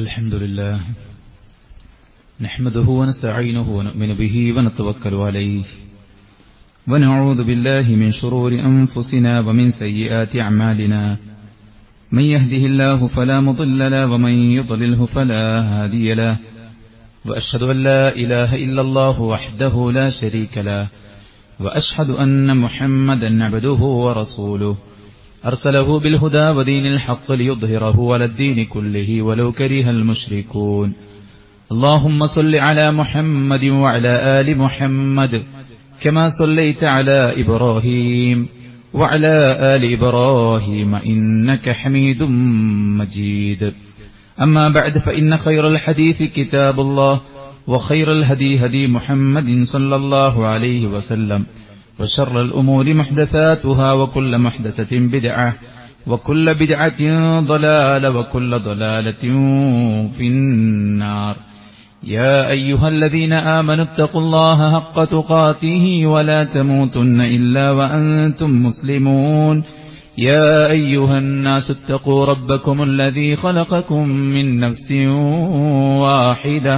الحمد لله نحمده ونستعينه ونؤمن به ونتوكل عليه ونعوذ بالله من شرور أنفسنا ومن سيئات أعمالنا من يهده الله فلا مضل له ومن يضلله فلا هادي له وأشهد أن لا إله إلا الله وحده لا شريك له وأشهد أن محمدا عبده ورسوله أرسله بالهدى ودين الحق ليظهره على الدين كله ولو كره المشركون اللهم صل على محمد وعلى آل محمد كما صليت على إبراهيم وعلى آل إبراهيم إنك حميد مجيد أما بعد فإن خير الحديث كتاب الله وخير الهدي هدي محمد صلى الله عليه وسلم وشر الأمور محدثاتها وكل محدثة بدعة وكل بدعة ضلالة وكل ضلالة في النار يا أيها الذين آمنوا اتقوا الله حق تقاته ولا تموتن إلا وأنتم مسلمون يا أيها الناس اتقوا ربكم الذي خلقكم من نفس واحدة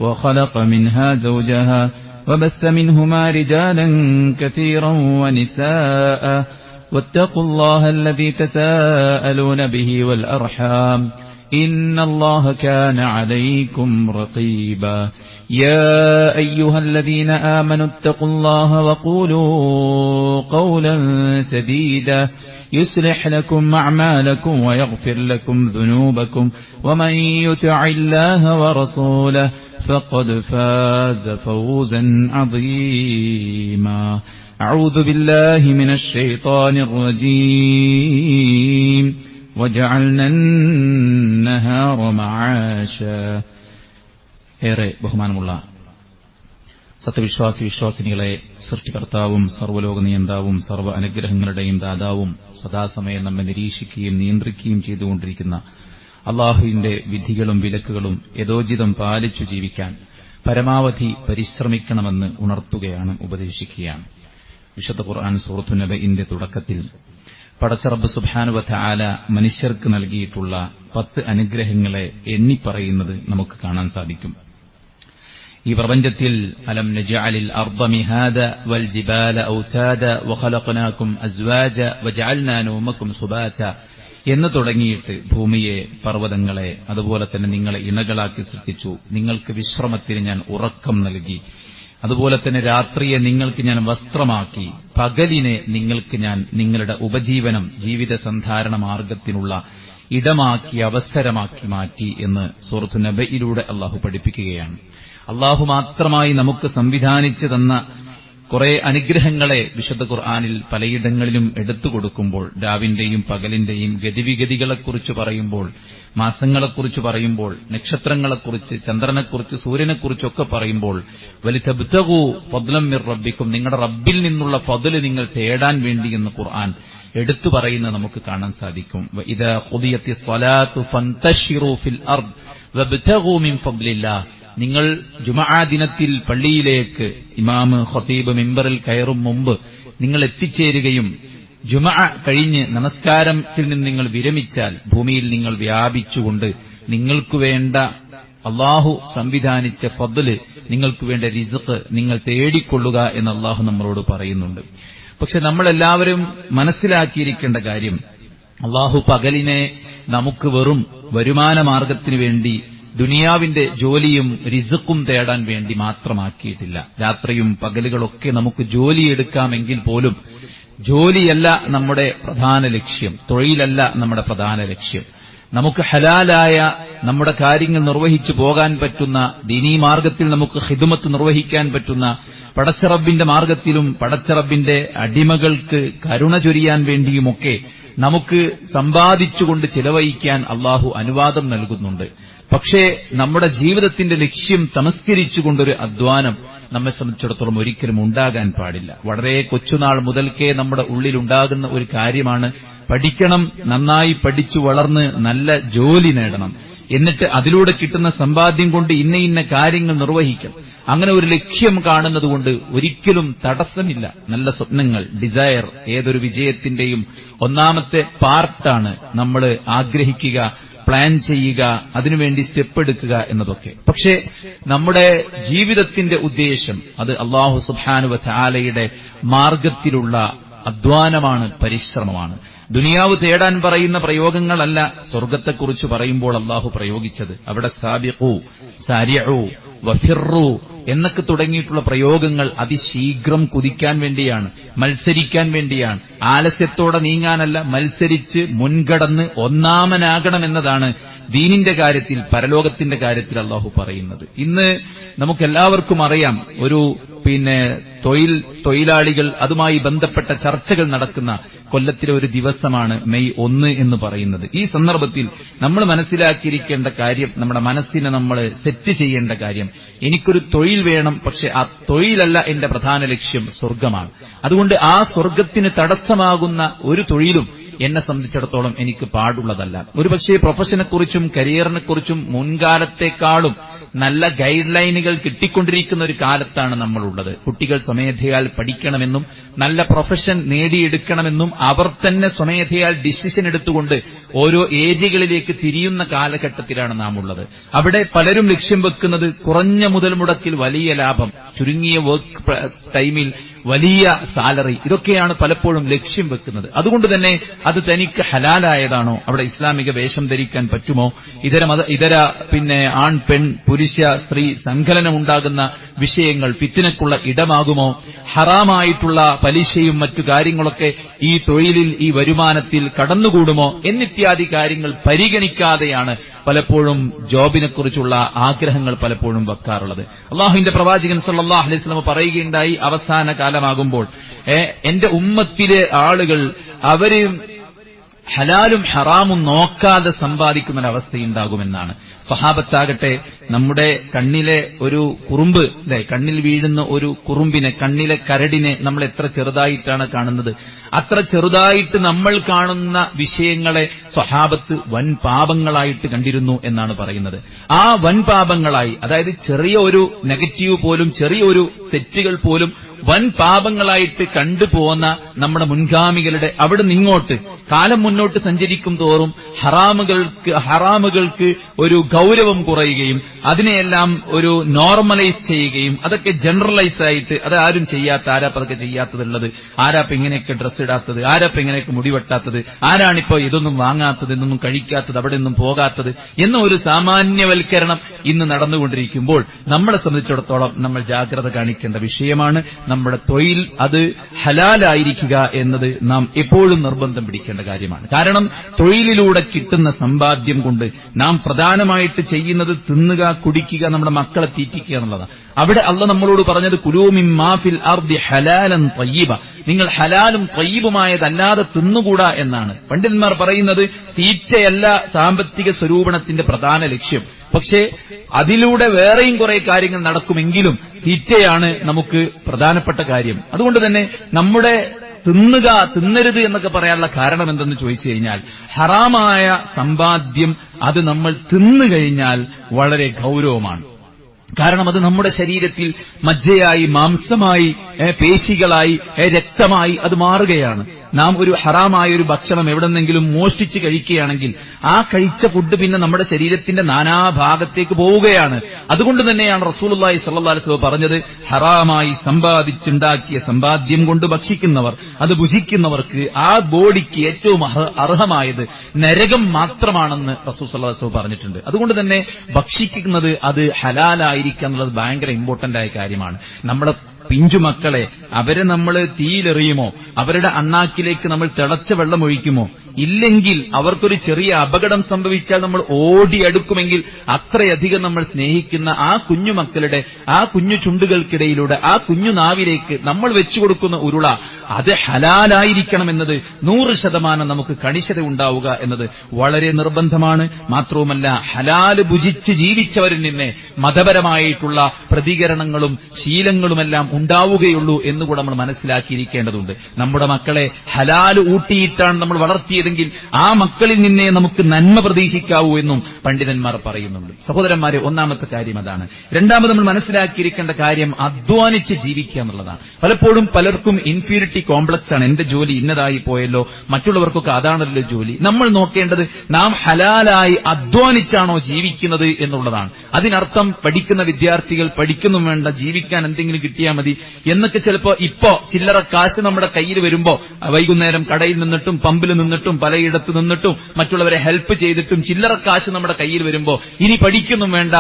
وخلق منها زوجها وبث منهما رجالا كثيرا ونساء واتقوا الله الذي تساءلون به والأرحام إن الله كان عليكم رقيبا يا أيها الذين آمنوا اتقوا الله وقولوا قولا سديدا يصلح لكم أعمالكم ويغفر لكم ذنوبكم ومن يطع الله ورسوله فقد فاز فوزا عظيما أعوذ بالله من الشيطان الرجيم وجعلنا النهار معاشا ഏറെ ബഹുമാനമുള്ള സത്യവിശ്വാസി വിശ്വാസിനികളെ സൃഷ്ടികർത്താവും സർവ്വലോക നിയന്താവും സർവ്വ അനുഗ്രഹങ്ങളുടെയും ദാതാവും സദാസമയം നമ്മെ നിരീക്ഷിക്കുകയും നിയന്ത്രിക്കുകയും ചെയ്തുകൊണ്ടിരിക്കുന്ന അള്ളാഹുവിന്റെ വിധികളും വിലക്കുകളും യഥോചിതം പാലിച്ചു ജീവിക്കാൻ പരമാവധി പരിശ്രമിക്കണമെന്ന് ഉണർത്തുകയാണ്, ഉപദേശിക്കുകയാണ്. വിശുദ്ധ ഖുർആൻ സൂറത്തു നബഇന്റെ തുടക്കത്തിൽ പടച്ച റബ്ബ് സുബ്ഹാനഹു വ തആല മനുഷ്യർക്ക് നൽകിയിട്ടുള്ള 10 അനുഗ്രഹങ്ങളെ എണ്ണിപ്പറയുന്നത് നമുക്ക് കാണാൻ സാധിക്കും. ഈ പ്രപഞ്ചത്തിൽ അലം നജഅലിൽ അർദ മിഹാദ വൽ ജിബാല ഔതാദ വഖലഖനാകും അസ്വാജ വജഅൽനാ നൗമകും സുബാത എന്ന് തുടങ്ങിയിട്ട് ഭൂമിയെ, പർവ്വതങ്ങളെ, അതുപോലെ തന്നെ നിങ്ങളെ ഇണകളാക്കി സൃഷ്ടിച്ചു, നിങ്ങൾക്ക് വിശ്രമത്തിന് ഞാൻ ഉറക്കം നൽകി, അതുപോലെ തന്നെ രാത്രിയെ നിങ്ങൾക്ക് ഞാൻ വസ്ത്രമാക്കി, പകലിനെ നിങ്ങൾക്ക് ഞാൻ നിങ്ങളുടെ ഉപജീവനം, ജീവിത സന്ധാരണ മാർഗത്തിനുള്ള ഇടമാക്കി, അവസരമാക്കി മാറ്റി എന്ന് സൂറത്തു നബഇലൂടെ അള്ളാഹു പഠിപ്പിക്കുകയാണ്. അള്ളാഹു മാത്രമായി നമുക്ക് സംവിധാനിച്ചു തന്ന കുറെ അനുഗ്രഹങ്ങളെ വിശുദ്ധ ഖുർആനിൽ പലയിടങ്ങളിലും എടുത്തു കൊടുക്കുമ്പോൾ, രാവിന്റെയും പകലിന്റെയും ഗതിവിഗതികളെക്കുറിച്ച് പറയുമ്പോൾ, മാസങ്ങളെക്കുറിച്ച് പറയുമ്പോൾ, നക്ഷത്രങ്ങളെക്കുറിച്ച്, ചന്ദ്രനെക്കുറിച്ച്, സൂര്യനെക്കുറിച്ചൊക്കെ പറയുമ്പോൾ, വലിതബ്തഗൂ ഫദ്ലൻ മിർ റബ്ബിക്കും, നിങ്ങളുടെ റബ്ബിൽ നിന്നുള്ള ഫദ്ല് നിങ്ങൾ തേടാൻ വേണ്ടി എന്ന് ഖുർആൻ എടുത്തു പറയുന്നത് നമുക്ക് കാണാൻ സാധിക്കും. വഇദാ ഖുദിയത്തിസ് സ്വലാത്തു ഫന്തശിറൂ ഫിൽ അർദ് വബ്തഗൂ മിൻ ഫദ്ലില്ലാഹ്, നിങ്ങൾ ജുമുഅ ദിനത്തിൽ പള്ളിയിലേക്ക് ഇമാം ഖതീബ് മിമ്പറിൽ കയറും മുമ്പ് നിങ്ങൾ എത്തിച്ചേരുകയും ജുമുഅ കഴിഞ്ഞ് നമസ്കാരത്തിൽ നിന്ന് നിങ്ങൾ വിരമിച്ചാൽ ഭൂമിയിൽ നിങ്ങൾ വ്യാപിച്ചുകൊണ്ട് നിങ്ങൾക്ക് വേണ്ട അള്ളാഹു സംവിധാനിച്ച ഫദ്ല്, നിങ്ങൾക്ക് വേണ്ട റിസ്ഖ് നിങ്ങൾ തേടിക്കൊള്ളുക എന്ന് അള്ളാഹു നമ്മളോട് പറയുന്നുണ്ട്. പക്ഷെ നമ്മളെല്ലാവരും മനസ്സിലാക്കിയിരിക്കേണ്ട കാര്യം, അള്ളാഹു പകലിനെ നമുക്ക് വെറും വരുമാന മാർഗത്തിനു വേണ്ടി, ദുനിയാവിന്റെ ജോലിയും റിസ്ഖും തേടാൻ വേണ്ടി മാത്രമാക്കിയിട്ടില്ല. രാത്രിയും പകലുകളൊക്കെ നമുക്ക് ജോലിയെടുക്കാമെങ്കിൽ പോലും ജോലിയല്ല നമ്മുടെ പ്രധാന ലക്ഷ്യം, തൊഴിലല്ല നമ്മുടെ പ്രധാന ലക്ഷ്യം. നമുക്ക് ഹലാലായ നമ്മുടെ കാര്യങ്ങൾ നിർവഹിച്ചു പോകാൻ പറ്റുന്ന, ദീനീ മാർഗത്തിൽ നമുക്ക് ഖിദ്മത്ത് നിർവഹിക്കാൻ പറ്റുന്ന, പടച്ചറബിന്റെ മാർഗത്തിലും പടച്ചറബിന്റെ അടിമകൾക്ക് കരുണ ചൊരിയാൻ വേണ്ടിയുമൊക്കെ നമുക്ക് സമ്പാദിച്ചുകൊണ്ട് ചിലവഴിക്കാൻ അള്ളാഹു അനുവാദം നൽകുന്നുണ്ട്. പക്ഷേ നമ്മുടെ ജീവിതത്തിന്റെ ലക്ഷ്യം തമസ്കരിച്ചുകൊണ്ടൊരു അധ്വാനം നമ്മെ സംബന്ധിച്ചിടത്തോളം ഒരിക്കലും ഉണ്ടാകാൻ പാടില്ല. വളരെ കൊച്ചുനാൾ മുതൽക്കേ നമ്മുടെ ഉള്ളിലുണ്ടാകുന്ന ഒരു കാര്യമാണ്, പഠിക്കണം, നന്നായി പഠിച്ചു വളർന്ന് നല്ല ജോലി നേടണം, എന്നിട്ട് അതിലൂടെ കിട്ടുന്ന സമ്പാദ്യം കൊണ്ട് ഇന്ന ഇന്ന കാര്യങ്ങൾ നിർവഹിക്കണം. അങ്ങനെ ഒരു ലക്ഷ്യം കാണുന്നതുകൊണ്ട് ഒരിക്കലും തടസ്സമില്ല. നല്ല സ്വപ്നങ്ങൾ, ഡിസയർ ഏതൊരു വിജയത്തിന്റെയും ഒന്നാമത്തെ പാർട്ടാണ്. നമ്മൾ ആഗ്രഹിക്കുക, പ്ലാൻ ചെയ്യുക, അതിനുവേണ്ടി സ്റ്റെപ്പ് എടുക്കുക എന്നതൊക്കെ. പക്ഷേ നമ്മുടെ ജീവിതത്തിന്റെ ഉദ്ദേശം അത് അല്ലാഹു സുബ്ഹാനഹു വ തആലയുടെ മാർഗത്തിലുള്ള അധ്വാനമാണ്, പരിശ്രമമാണ്. ദുനിയാവ് തേടാൻ പറയുന്ന പ്രയോഗങ്ങളല്ല സ്വർഗത്തെക്കുറിച്ച് പറയുമ്പോൾ അല്ലാഹു പ്രയോഗിച്ചത്. അവിടെ സാബിഖു, സാരിഉ, വഫിറു എന്നൊക്കെ തുടങ്ങിയിട്ടുള്ള പ്രയോഗങ്ങൾ അതിശീഘ്രം കുതിക്കാൻ വേണ്ടിയാണ്, മത്സരിക്കാൻ വേണ്ടിയാണ്, ആലസ്യത്തോടെ നീങ്ങാനല്ല. മത്സരിച്ച് മുൻകടന്ന് ഒന്നാമനാകണമെന്നതാണ് ദീനിന്റെ കാര്യത്തിൽ, പരലോകത്തിന്റെ കാര്യത്തിൽ അല്ലാഹു പറയുന്നത്. ഇന്ന് നമുക്കെല്ലാവർക്കും അറിയാം, ഒരു തൊഴിലാളികൾ അതുമായി ബന്ധപ്പെട്ട ചർച്ചകൾ നടക്കുന്ന കൊല്ലത്തിലെ ഒരു ദിവസമാണ് മെയ് 1 എന്ന് പറയുന്നത്. ഈ സന്ദർഭത്തിൽ നമ്മൾ മനസ്സിലാക്കിയിരിക്കേണ്ട കാര്യം, നമ്മുടെ മനസ്സിനെ നമ്മൾ സെറ്റ് ചെയ്യേണ്ട കാര്യം, എനിക്കൊരു തൊഴിൽ വേണം, പക്ഷെ ആ തൊഴിലല്ല എന്റെ പ്രധാന ലക്ഷ്യം, സ്വർഗമാണ്. അതുകൊണ്ട് ആ സ്വർഗത്തിന് തടസ്സമാകുന്ന ഒരു തൊഴിലും എന്നെ സംബന്ധിച്ചിടത്തോളം എനിക്ക് പാടുള്ളതല്ല. ഒരുപക്ഷെ പ്രൊഫഷനെക്കുറിച്ചും കരിയറിനെക്കുറിച്ചും മുൻകാലത്തെക്കാളും നല്ല ഗൈഡ് ലൈനുകൾ കിട്ടിക്കൊണ്ടിരിക്കുന്ന ഒരു കാലത്താണ് നമ്മളുള്ളത്. കുട്ടികൾ സ്വമേധയാൽ പഠിക്കണമെന്നും നല്ല പ്രൊഫഷൻ നേടിയെടുക്കണമെന്നും അവർ തന്നെ സ്വമേധയാൽ ഡിസിഷൻ എടുത്തുകൊണ്ട് ഓരോ ഏരിയകളിലേക്ക് തിരിയുന്ന കാലഘട്ടത്തിലാണ് നാം ഉള്ളത്. അവിടെ പലരും ലക്ഷ്യം വെക്കുന്നത് കുറഞ്ഞ മുതൽ മുടക്കിൽ വലിയ ലാഭം, ചുരുങ്ങിയ വർക്ക് ടൈമിൽ വലിയ സാലറി, ഇതൊക്കെയാണ് പലപ്പോഴും ലക്ഷ്യം വെക്കുന്നത്. അതുകൊണ്ട് തന്നെ അത് തനിക്ക് ഹലാലായതാണോ, അവിടെ ഇസ്ലാമിക വേഷം ധരിക്കാൻ പറ്റുമോ, ഇതര ആൺ പെൺ പുരുഷ സ്ത്രീ സങ്കലനം ഉണ്ടാകുന്ന വിഷയങ്ങൾ ഫിത്നയ്ക്കുള്ള ഇടമാകുമോ, ഹറാമായിട്ടുള്ള പലിശയും മറ്റു കാര്യങ്ങളൊക്കെ ഈ തൊഴിലിൽ, ഈ വരുമാനത്തിൽ കടന്നുകൂടുമോ എന്നിത്യാദി കാര്യങ്ങൾ പരിഗണിക്കാതെയാണ് പലപ്പോഴും ജോബിനെക്കുറിച്ചുള്ള ആഗ്രഹങ്ങൾ പലപ്പോഴും വെക്കാറുള്ളത്. അള്ളാഹുവിന്റെ പ്രവാചകൻ സല്ലല്ലാഹു അലൈഹി വസല്ലം പറയുകയുണ്ടായി, അവസാന കാലമാകുമ്പോൾ എന്റെ ഉമ്മത്തിലെ ആളുകൾ അവര് ഹലാലും ഹറാമും നോക്കാതെ സമ്പാദിക്കുന്നൊരവസ്ഥയുണ്ടാകുമെന്നാണ്. സ്വഹാബത്താകട്ടെ നമ്മുടെ കണ്ണിലെ ഒരു കുറുമ്പ്, കണ്ണിൽ വീഴുന്ന ഒരു കുറുമ്പിനെ, കണ്ണിലെ കരടിനെ നമ്മൾ എത്ര ചെറുതായിട്ടാണ് കാണുന്നത്, അത്ര ചെറുതായിട്ട് നമ്മൾ കാണുന്ന വിഷയങ്ങളെ സ്വഹാബത്ത് വൻ പാപങ്ങളായിട്ട് കണ്ടിരുന്നു എന്നാണ് പറയുന്നത്. ആ വൻ പാപങ്ങളായി, അതായത് ചെറിയ ഒരു നെഗറ്റീവ് പോലും, ചെറിയൊരു തെറ്റുകൾ പോലും വൻ പാപങ്ങളായിട്ട് കണ്ടുപോകുന്ന നമ്മുടെ മുൻഗാമികളുടെ അവിടെ നിങ്ങോട്ട് കാലം മുന്നോട്ട് സഞ്ചരിക്കും തോറും ഹറാമുകൾക്ക് ഒരു ഗൗരവം കുറയുകയും അതിനെയെല്ലാം ഒരു നോർമലൈസ് ചെയ്യുകയും അതൊക്കെ ജനറലൈസ് ആയിട്ട് അത് ആരും ചെയ്യാത്ത, ആരാപ്പതൊക്കെ ചെയ്യാത്തതുള്ളത്, ആരാപ്പ ഇങ്ങനെയൊക്കെ ഡ്രസ്സ് ഇടാത്തത്, ആരാപ്പ ഇങ്ങനെയൊക്കെ മുടിവെട്ടാത്തത്, ആരാണിപ്പോ ഇതൊന്നും വാങ്ങാത്തത്, ഇതൊന്നും കഴിക്കാത്തത്, അവിടെ നിന്നും പോകാത്തത് എന്ന ഒരു സാമാന്യവൽക്കരണം ഇന്ന് നടന്നുകൊണ്ടിരിക്കുമ്പോൾ നമ്മളെ സംബന്ധിച്ചിടത്തോളം നമ്മൾ ജാഗ്രത കാണിക്കേണ്ട വിഷയമാണ്. നമ്മുടെ തൊഴിൽ അത് ഹലാലായിരിക്കുക എന്നത് നാം എപ്പോഴും നിർബന്ധം പിടിക്കേണ്ട കാര്യമാണ്. കാരണം തൊഴിലിലൂടെ കിട്ടുന്ന സമ്പാദ്യം കൊണ്ട് നാം പ്രധാനമായിട്ട് ചെയ്യുന്നത് തിന്നുക, കുടിക്കുക, നമ്മുടെ മക്കളെ തീറ്റിക്കുക എന്നുള്ളതാണ്. അവിടെ അള്ളാഹ് നമ്മളോട് പറഞ്ഞത് കുലൂ മിമ്മാ ഫിൽ അർദി ഹലാലൻ ത്വയ്യിബ, നിങ്ങൾ ഹലാലും ത്വയ്യിബുമായതല്ലാതെ തിന്നുകൂടാ എന്നാണ്. പണ്ഡിതന്മാർ പറയുന്നത് തീറ്റയല്ല സാമ്പത്തിക സ്വരൂപണത്തിന്റെ പ്രധാന ലക്ഷ്യം. പക്ഷേ അതിലൂടെ വേറെയും കുറെ കാര്യങ്ങൾ നടക്കുമെങ്കിലും തീറ്റയാണ് നമുക്ക് പ്രധാനപ്പെട്ട കാര്യം. അതുകൊണ്ട് തന്നെ നമ്മുടെ തിന്നുക, തിന്നരുത് എന്നൊക്കെ പറയാനുള്ള കാരണം എന്തെന്ന് ചോദിച്ചു കഴിഞ്ഞാൽ, ഹറാമായ സമ്പാദ്യം അത് നമ്മൾ തിന്നുകഴിഞ്ഞാൽ വളരെ ഗൗരവമാണ്. കാരണം അത് നമ്മുടെ ശരീരത്തിൽ മജ്ജയായി, മാംസമായി, പേശികളായി, രക്തമായി അത് മാറുകയാണ്. നാം ഒരു ഹറാമായ ഒരു ഭക്ഷണം എവിടെന്നെങ്കിലും മോഷ്ടിച്ച് കഴിക്കുകയാണെങ്കിൽ ആ കഴിച്ച ഫുഡ് പിന്നെ നമ്മുടെ ശരീരത്തിന്റെ നാനാഭാഗത്തേക്ക് പോവുകയാണ്. അതുകൊണ്ട് തന്നെയാണ് റസൂലുള്ളാഹി സ്വല്ലല്ലാഹു അലൈഹി വസല്ലം പറഞ്ഞത്, ഹറാമായി സമ്പാദിച്ചുണ്ടാക്കിയ സമ്പാദ്യം കൊണ്ട് ഭക്ഷിക്കുന്നവർ, അത് ഭുജിക്കുന്നവർക്ക് ആ ബോഡിക്ക് ഏറ്റവും അർഹമായത് നരകം മാത്രമാണെന്ന് റസൂൽ സ്വല്ലല്ലാഹു അലൈഹി വസല്ലം പറഞ്ഞിട്ടുണ്ട്. അതുകൊണ്ട് തന്നെ ഭക്ഷിക്കുന്നത് അത് ഹലാലായിരിക്കുക എന്നുള്ളത് ഭയങ്കര ഇമ്പോർട്ടന്റ് ആയ കാര്യമാണ്. നമ്മുടെ പിഞ്ചുമക്കളെ അവരെ നമ്മൾ തീയിലെറിയുമോ, അവരുടെ അണ്ണാക്കിലേക്ക് നമ്മൾ തിളച്ച വെള്ളം ഒഴിക്കുമോ? ഇല്ലെങ്കിൽ അവർക്കൊരു ചെറിയ അപകടം സംഭവിച്ചാൽ നമ്മൾ ഓടിയെടുക്കുമെങ്കിൽ അത്രയധികം നമ്മൾ സ്നേഹിക്കുന്ന ആ കുഞ്ഞുമക്കളുടെ ആ കുഞ്ഞു ചുണ്ടുകൾക്കിടയിലൂടെ ആ കുഞ്ഞു നാവിലേക്ക് നമ്മൾ വെച്ചുകൊടുക്കുന്ന ഉരുള അത് ഹലാലായിരിക്കണമെന്നത് 100% നമുക്ക് കണിശത ഉണ്ടാവുക എന്നത് വളരെ നിർബന്ധമാണ്. മാത്രവുമല്ല ഹലാല് ഭുജിച്ച് ജീവിച്ചവരിൽ നിന്ന് മതപരമായിട്ടുള്ള പ്രതികരണങ്ങളും ശീലങ്ങളുമെല്ലാം ഉണ്ടാവുകയുള്ളൂ എന്നുകൂടെ നമ്മൾ മനസ്സിലാക്കിയിരിക്കേണ്ടതുണ്ട്. നമ്മുടെ മക്കളെ ഹലാല് ഊട്ടിയിട്ടാണ് നമ്മൾ വളർത്തിയത് വളർത്തിയതെങ്കിൽ ആ മക്കളിൽ നിന്നേ നമുക്ക് നന്മ പ്രതീക്ഷിക്കാവൂ എന്നും പണ്ഡിതന്മാർ പറയുന്നുണ്ട്. സഹോദരന്മാരെ, ഒന്നാമത്തെ കാര്യം അതാണ്. രണ്ടാമത് നമ്മൾ മനസ്സിലാക്കിയിരിക്കേണ്ട കാര്യം അധ്വാനിച്ച് ജീവിക്കുക എന്നുള്ളതാണ്. പലപ്പോഴും പലർക്കും ഇൻഫീരിറ്റി കോംപ്ലക്സ് ആണ്. എന്റെ ജോലി ഇന്നതായി പോയല്ലോ, മറ്റുള്ളവർക്കൊക്കെ അതാണല്ലോ ജോലി. നമ്മൾ നോക്കേണ്ടത് നാം ഹലാലായി അധ്വാനിച്ചാണോ ജീവിക്കുന്നത് എന്നുള്ളതാണ്. അതിനർത്ഥം പഠിക്കുന്ന വിദ്യാർത്ഥികൾ പഠിക്കുന്നു വേണ്ട, ജീവിക്കാൻ എന്തെങ്കിലും കിട്ടിയാൽ മതി എന്നൊക്കെ ചിലപ്പോ ഇപ്പോ ചില്ലറ കാശ് നമ്മുടെ കയ്യിൽ വരുമ്പോ വൈകുന്നേരം കടയിൽ നിന്നിട്ടും പമ്പിൽ നിന്നിട്ടും പലയിടത്ത് നിന്നിട്ടും മറ്റുള്ളവരെ ഹെൽപ്പ് ചെയ്തിട്ടും ചില്ലറ കാശ് നമ്മുടെ കയ്യിൽ വരുമ്പോ ഇനി പഠിക്കൊന്നും വേണ്ട,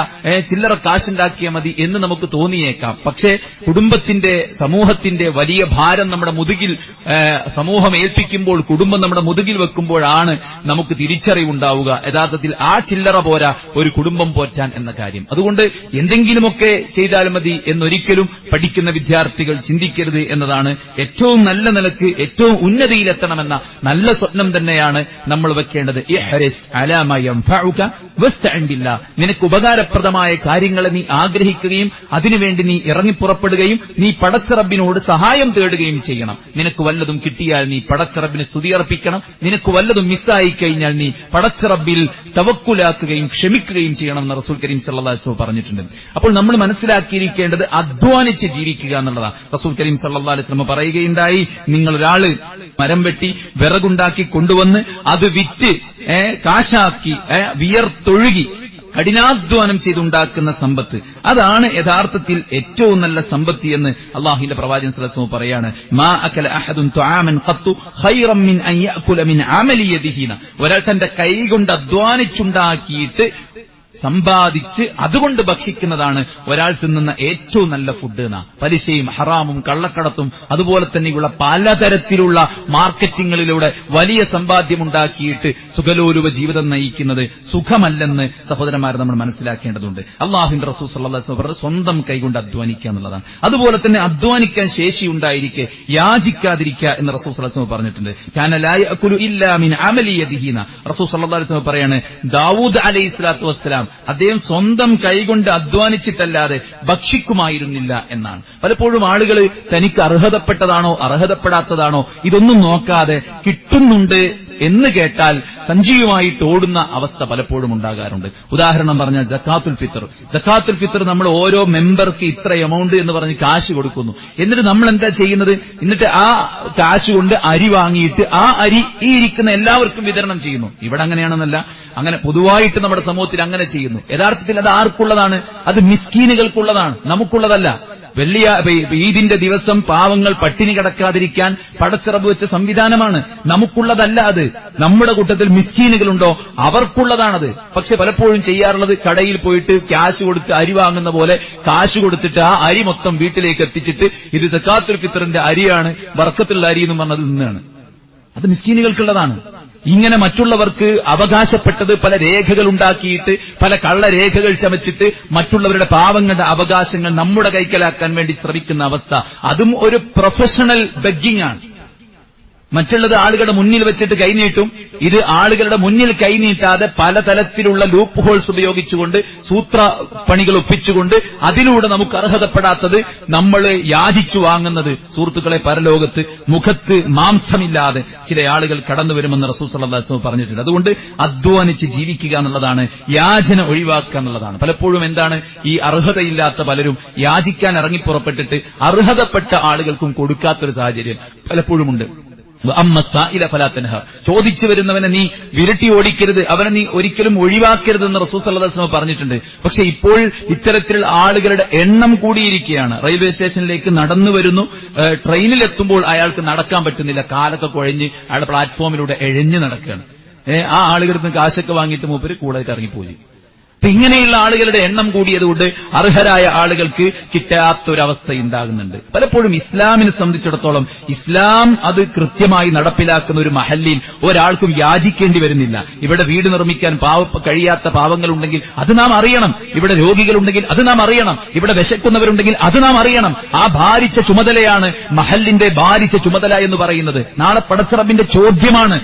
ചില്ലറ കാശുണ്ടാക്കിയാൽ മതി എന്ന് നമുക്ക് തോന്നിയേക്കാം. പക്ഷേ കുടുംബത്തിന്റെ സമൂഹത്തിന്റെ വലിയ ഭാരം നമ്മുടെ മുതുകിൽ സമൂഹം ഏൽപ്പിക്കുമ്പോൾ, കുടുംബം നമ്മുടെ മുതുകിൽ വെക്കുമ്പോഴാണ് നമുക്ക് തിരിച്ചറിവുണ്ടാവുക യഥാർത്ഥത്തിൽ ആ ചില്ലറ പോരാ ഒരു കുടുംബം പോറ്റാൻ എന്ന കാര്യം. അതുകൊണ്ട് എന്തെങ്കിലുമൊക്കെ ചെയ്താൽ മതി എന്നൊരിക്കലും പഠിക്കുന്ന വിദ്യാർത്ഥികൾ ചിന്തിക്കരുത് എന്നതാണ്. ഏറ്റവും നല്ല നിലക്ക് ഏറ്റവും ഉന്നതിയിലെത്തണമെന്ന നല്ല സ്വപ്നം തന്നെയാണ് നമ്മൾ വെക്കേണ്ടത്. ഇഹ്റിസ് അലാ മാ യൻഫഉക വസ്തഇൻ ബില്ലാഹ്. നിനക്ക് ഉപകാരപ്രദമായ കാര്യങ്ങളെ നീ ആഗ്രഹിക്കുകയും അതിനുവേണ്ടി നീ ഇറങ്ങിപ്പുറപ്പെടുകയും നീ പടച്ച റബ്ബിനോട് സഹായം തേടുകയും ചെയ്യണം. നിനക്ക് വല്ലതും കിട്ടിയാൽ നീ പടച്ച റബ്ബിന് സ്തുതി അർപ്പിക്കണം. നിനക്ക് വല്ലതും മിസ്സായി കഴിഞ്ഞാൽ നീ പടച്ച റബ്ബിൽ തവക്കുലാക്കുകയും ക്ഷമിക്കുകയും ചെയ്യണം എന്ന് റസൂൽ കരീം സല്ലല്ലാഹു അലൈഹി വസല്ലം പറഞ്ഞിട്ടുണ്ട്. അപ്പോൾ നമ്മൾ മനസ്സിലാക്കിയിരിക്കേണ്ടത് അധ്വാനിച്ച് ജീവിക്കുക എന്നുള്ളതാണ്. റസൂൽ കരീം സല്ലല്ലാഹു അലൈഹി വസല്ലം പറയുകയുണ്ടായി, നിങ്ങളൊരാള് മരം വെട്ടി വിറകുണ്ടാക്കി കൊണ്ടുവന്ന് അത് വിറ്റ് കാശാക്കി വിയർത്തൊഴുകി കഠിനാധ്വാനം ചെയ്തുണ്ടാക്കുന്ന സമ്പത്ത്, അതാണ് യഥാർത്ഥത്തിൽ ഏറ്റവും നല്ല സമ്പത്ത് എന്ന് അല്ലാഹുവിന്റെ പ്രവാചകൻ സല്ലല്ലാഹു അലൈഹി വസല്ലം പറയാണ്. മാ അകല അഹദുൻ തുആമൻ ഖത്തു ഖൈറൻ മിൻ അൻ യഅകുല മിൻ അമലി യദിഹി. ഒരാൾ തന്റെ കൈകൊണ്ട് അധ്വാനിച്ചുണ്ടാക്കിയിട്ട് സമ്പാദിച്ച് അതുകൊണ്ട് ഭക്ഷിക്കുന്നതാണ് ഒരാൾ തിന്നുന്ന ഏറ്റവും നല്ല ഫുഡ് എന്നാ. പലിശയും ഹറാമും കള്ളക്കടത്തും അതുപോലെ തന്നെയുള്ള പലതരത്തിലുള്ള മാർക്കറ്റിങ്ങളിലൂടെ വലിയ സമ്പാദ്യമുണ്ടാക്കിയിട്ട് സുഖലോലുപ ജീവിതം നയിക്കുന്നത് സുഖമല്ലെന്ന് സഹോദരന്മാരെ നമ്മൾ മനസ്സിലാക്കേണ്ടതുണ്ട്. അല്ലാഹുവിന്റെ റസൂൽ സല്ലല്ലാഹു അലൈഹി വസല്ലം സ്വന്തം കൈകൊണ്ട് അധ്വാനിക്കുക എന്നുള്ളതാണ്. അതുപോലെ തന്നെ അധ്വാനിക്കാൻ ശേഷിയുണ്ടായിരിക്കെ യാചിക്കാതിരിക്കുക എന്ന് റസൂൽ സല്ലല്ലാഹു അലൈഹി വസല്ലം പറഞ്ഞിട്ടുണ്ട്. കാന ലാ യഅകുലു ഇല്ലാ മിൻ അമലി യദിഹി. റസൂൽ സല്ലല്ലാഹു അലൈഹി വസല്ലം പറയാണ്, ദാവൂദ് അലൈഹിസ്സലാത്തു വസ്സലാം അദ്ദേഹം സ്വന്തം കൈകൊണ്ട് അധ്വാനിച്ചിട്ടല്ലാതെ ഭക്ഷിക്കുമായിരുന്നില്ല എന്നാണ്. പലപ്പോഴും ആളുകൾ തനിക്ക് അർഹതപ്പെട്ടതാണോ അർഹതപ്പെടാത്തതാണോ ഇതൊന്നും നോക്കാതെ കിട്ടുന്നുണ്ട് എന്ന് കേട്ടാൽ സഞ്ചിയുമായിട്ട് ഓടുന്ന അവസ്ഥ പലപ്പോഴും ഉണ്ടാകാറുണ്ട്. ഉദാഹരണം പറഞ്ഞാൽ സക്കാത്തുൽ ഫിത്ർ നമ്മൾ ഓരോ മെമ്പർക്ക് ഇത്ര എമൗണ്ട് എന്ന് പറഞ്ഞ് കാശ് കൊടുക്കുന്നു. എന്നിട്ട് നമ്മൾ എന്താ ചെയ്യുന്നത്? എന്നിട്ട് ആ കാശ് കൊണ്ട് അരി വാങ്ങിയിട്ട് ആ അരി ഈ ഇരിക്കുന്ന എല്ലാവർക്കും വിതരണം ചെയ്യുന്നു. ഇവിടെ അങ്ങനെയാണെന്നല്ല, അങ്ങനെ പൊതുവായിട്ട് നമ്മുടെ സമൂഹത്തിൽ അങ്ങനെ ചെയ്യുന്നു. യഥാർത്ഥത്തിൽ അത് ആർക്കുള്ളതാണ്? അത് മിസ്കീനുകൾക്കുള്ളതാണ്, നമുക്കുള്ളതല്ല. ഈദിന്റെ ദിവസം പാവങ്ങൾ പട്ടിണി കിടക്കാതിരിക്കാൻ പടച്ചിറപ്പ് വെച്ച സംവിധാനമാണ്, നമുക്കുള്ളതല്ല അത്. നമ്മുടെ കൂട്ടത്തിൽ മിസ്കീനുകളുണ്ടോ അവർക്കുള്ളതാണത്. പക്ഷെ പലപ്പോഴും ചെയ്യാറുള്ളത് കടയിൽ പോയിട്ട് ക്യാഷ് കൊടുത്ത് അരി വാങ്ങുന്ന പോലെ കാശ് കൊടുത്തിട്ട് ആ അരി മൊത്തം വീട്ടിലേക്ക് എത്തിച്ചിട്ട് ഇത് സക്കാത്തുൽ ഫിത്റിന്റെ അരിയാണ്, ബർക്കത്തുള്ള അരി എന്ന് പറഞ്ഞത് നിന്നാണ്. അത് മിസ്കീനുകൾക്കുള്ളതാണ്. ഇങ്ങനെ മറ്റുള്ളവർക്ക് അവകാശപ്പെട്ടത് പല രേഖകൾ ഉണ്ടാക്കിയിട്ട് പല കള്ളരേഖകൾ ചമച്ചിട്ട് മറ്റുള്ളവരുടെ പാവങ്ങളുടെ അവകാശങ്ങൾ നമ്മുടെ കൈക്കലാക്കാൻ വേണ്ടി ശ്രമിക്കുന്ന അവസ്ഥ, അതും ഒരു പ്രൊഫഷണൽ ബെഗ്ഗിംഗ് ആണ്. മറ്റുള്ളത് ആളുകളുടെ മുന്നിൽ വെച്ചിട്ട് കൈനീട്ടും, ഇത് ആളുകളുടെ മുന്നിൽ കൈനീട്ടാതെ പലതരത്തിലുള്ള ലൂപ്പ് ഹോൾസ് ഉപയോഗിച്ചുകൊണ്ട് സൂത്രപ്പണികൾ ഒപ്പിച്ചുകൊണ്ട് അതിലൂടെ നമുക്ക് അർഹതപ്പെടാത്തത് നമ്മൾ യാചിച്ചു വാങ്ങുന്നത്. സുഹൃത്തുക്കളെ, പരലോകത്ത് മുഖത്ത് മാംസമില്ലാതെ ചില ആളുകൾ കടന്നു വരുമെന്ന് റസൂൽ സല്ലല്ലാഹു അലൈഹി വസല്ലം പറഞ്ഞിട്ടുണ്ട്. അതുകൊണ്ട് അധ്വാനിച്ച് ജീവിക്കുക എന്നുള്ളതാണ്, യാചന ഒഴിവാക്കുക എന്നുള്ളതാണ്. പലപ്പോഴും എന്താണ്, ഈ അർഹതയില്ലാത്ത പലരും യാചിക്കാൻ ഇറങ്ങിപ്പുറപ്പെട്ടിട്ട് അർഹതപ്പെട്ട ആളുകൾക്കും കൊടുക്കാത്തൊരു സാഹചര്യം പലപ്പോഴും ഉണ്ട്. ചോദിച്ചു വരുന്നവനെ നീ വിരട്ടി ഓടിക്കരുത്, അവനെ നീ ഒരിക്കലും ഒഴിവാക്കരുതെന്ന് റസൂൽ സല്ലല്ലാഹു അലൈഹി വസല്ലം പറഞ്ഞിട്ടുണ്ട്. പക്ഷെ ഇപ്പോൾ ഇത്തരത്തിലുള്ള ആളുകളുടെ എണ്ണം കൂടിയിരിക്കുകയാണ്. റെയിൽവേ സ്റ്റേഷനിലേക്ക് നടന്നു വരുന്നു, ട്രെയിനിലെത്തുമ്പോൾ അയാൾക്ക് നടക്കാൻ പറ്റുന്നില്ല, കാലൊക്കെ കുഴഞ്ഞ് അയാൾ പ്ലാറ്റ്ഫോമിലൂടെ എഴഞ്ഞു നടക്കുകയാണ്. ആ ആളുകളിൽ നിന്ന് കാശൊക്കെ വാങ്ങിയിട്ട് മൂപ്പര് കൂടായിട്ട് ഇറങ്ങിപ്പോയി. ഇങ്ങനെയുള്ള ആളുകളുടെ എണ്ണം കൂടിയതുകൊണ്ട് അർഹരായ ആളുകൾക്ക് കിട്ടാത്തൊരവസ്ഥ ഉണ്ടാകുന്നുണ്ട്. പലപ്പോഴും ഇസ്ലാമിനെ സംബന്ധിച്ചിടത്തോളം ഇസ്ലാം അത് കൃത്യമായി നടപ്പിലാക്കുന്ന ഒരു മഹല്ലിൽ ഒരാൾക്കും യാചിക്കേണ്ടി വരുന്നില്ല. ഇവിടെ വീട് നിർമ്മിക്കാൻ കഴിയാത്ത പാവങ്ങളുണ്ടെങ്കിൽ അത് നാം അറിയണം, ഇവിടെ രോഗികളുണ്ടെങ്കിൽ അത് നാം അറിയണം, ഇവിടെ വിശക്കുന്നവരുണ്ടെങ്കിൽ അത് നാം അറിയണം. ആ ഭാരിച്ച ചുമതലയാണ് മഹല്ലിന്റെ ഭാരിച്ച ചുമതല എന്ന് പറയുന്നത്. നാളെ പടച്ചറബിന്റെ ചോദ്യമാണ്,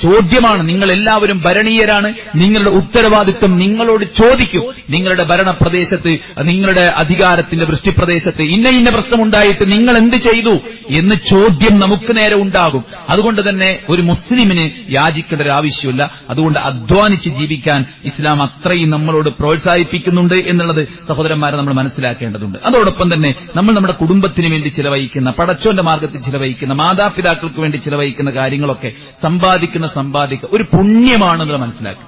ചോദ്യമാണ്. നിങ്ങൾ എല്ലാവരും ഭരണീയരാണ്, നിങ്ങളുടെ ഉത്തരവാദിത്വം നിങ്ങളോട് ചോദിക്കും, നിങ്ങളുടെ ഭരണപ്രദേശത്ത്, നിങ്ങളുടെ അധികാരത്തിന്റെ വൃഷ്ടിപ്രദേശത്ത് ഇന്ന പ്രശ്നമുണ്ടായിട്ട് നിങ്ങൾ എന്ത് ചെയ്തു എന്ന് ചോദ്യം നമുക്ക് നേരെ ഉണ്ടാകും. അതുകൊണ്ട് തന്നെ ഒരു മുസ്ലിമിന് യാചിക്കേണ്ട ഒരു ആവശ്യമില്ല. അതുകൊണ്ട് അധ്വാനിച്ച് ജീവിക്കാൻ ഇസ്ലാം അത്രയും നമ്മളോട് പ്രോത്സാഹിപ്പിക്കുന്നുണ്ട് എന്നുള്ളത് സഹോദരന്മാരെ നമ്മൾ മനസ്സിലാക്കേണ്ടതുണ്ട്. അതോടൊപ്പം തന്നെ നമ്മൾ നമ്മുടെ കുടുംബത്തിന് വേണ്ടി ചിലവഴിക്കുന്ന, പടച്ചോന്റെ മാർഗത്തിൽ ചിലവഴിക്കുന്ന, മാതാപിതാക്കൾക്ക് വേണ്ടി ചിലവഴിക്കുന്ന കാര്യങ്ങളൊക്കെ സമ്പാദിക്കുന്ന ഒരു പുണ്യമാണെന്നുള്ളത് മനസ്സിലാക്കുക.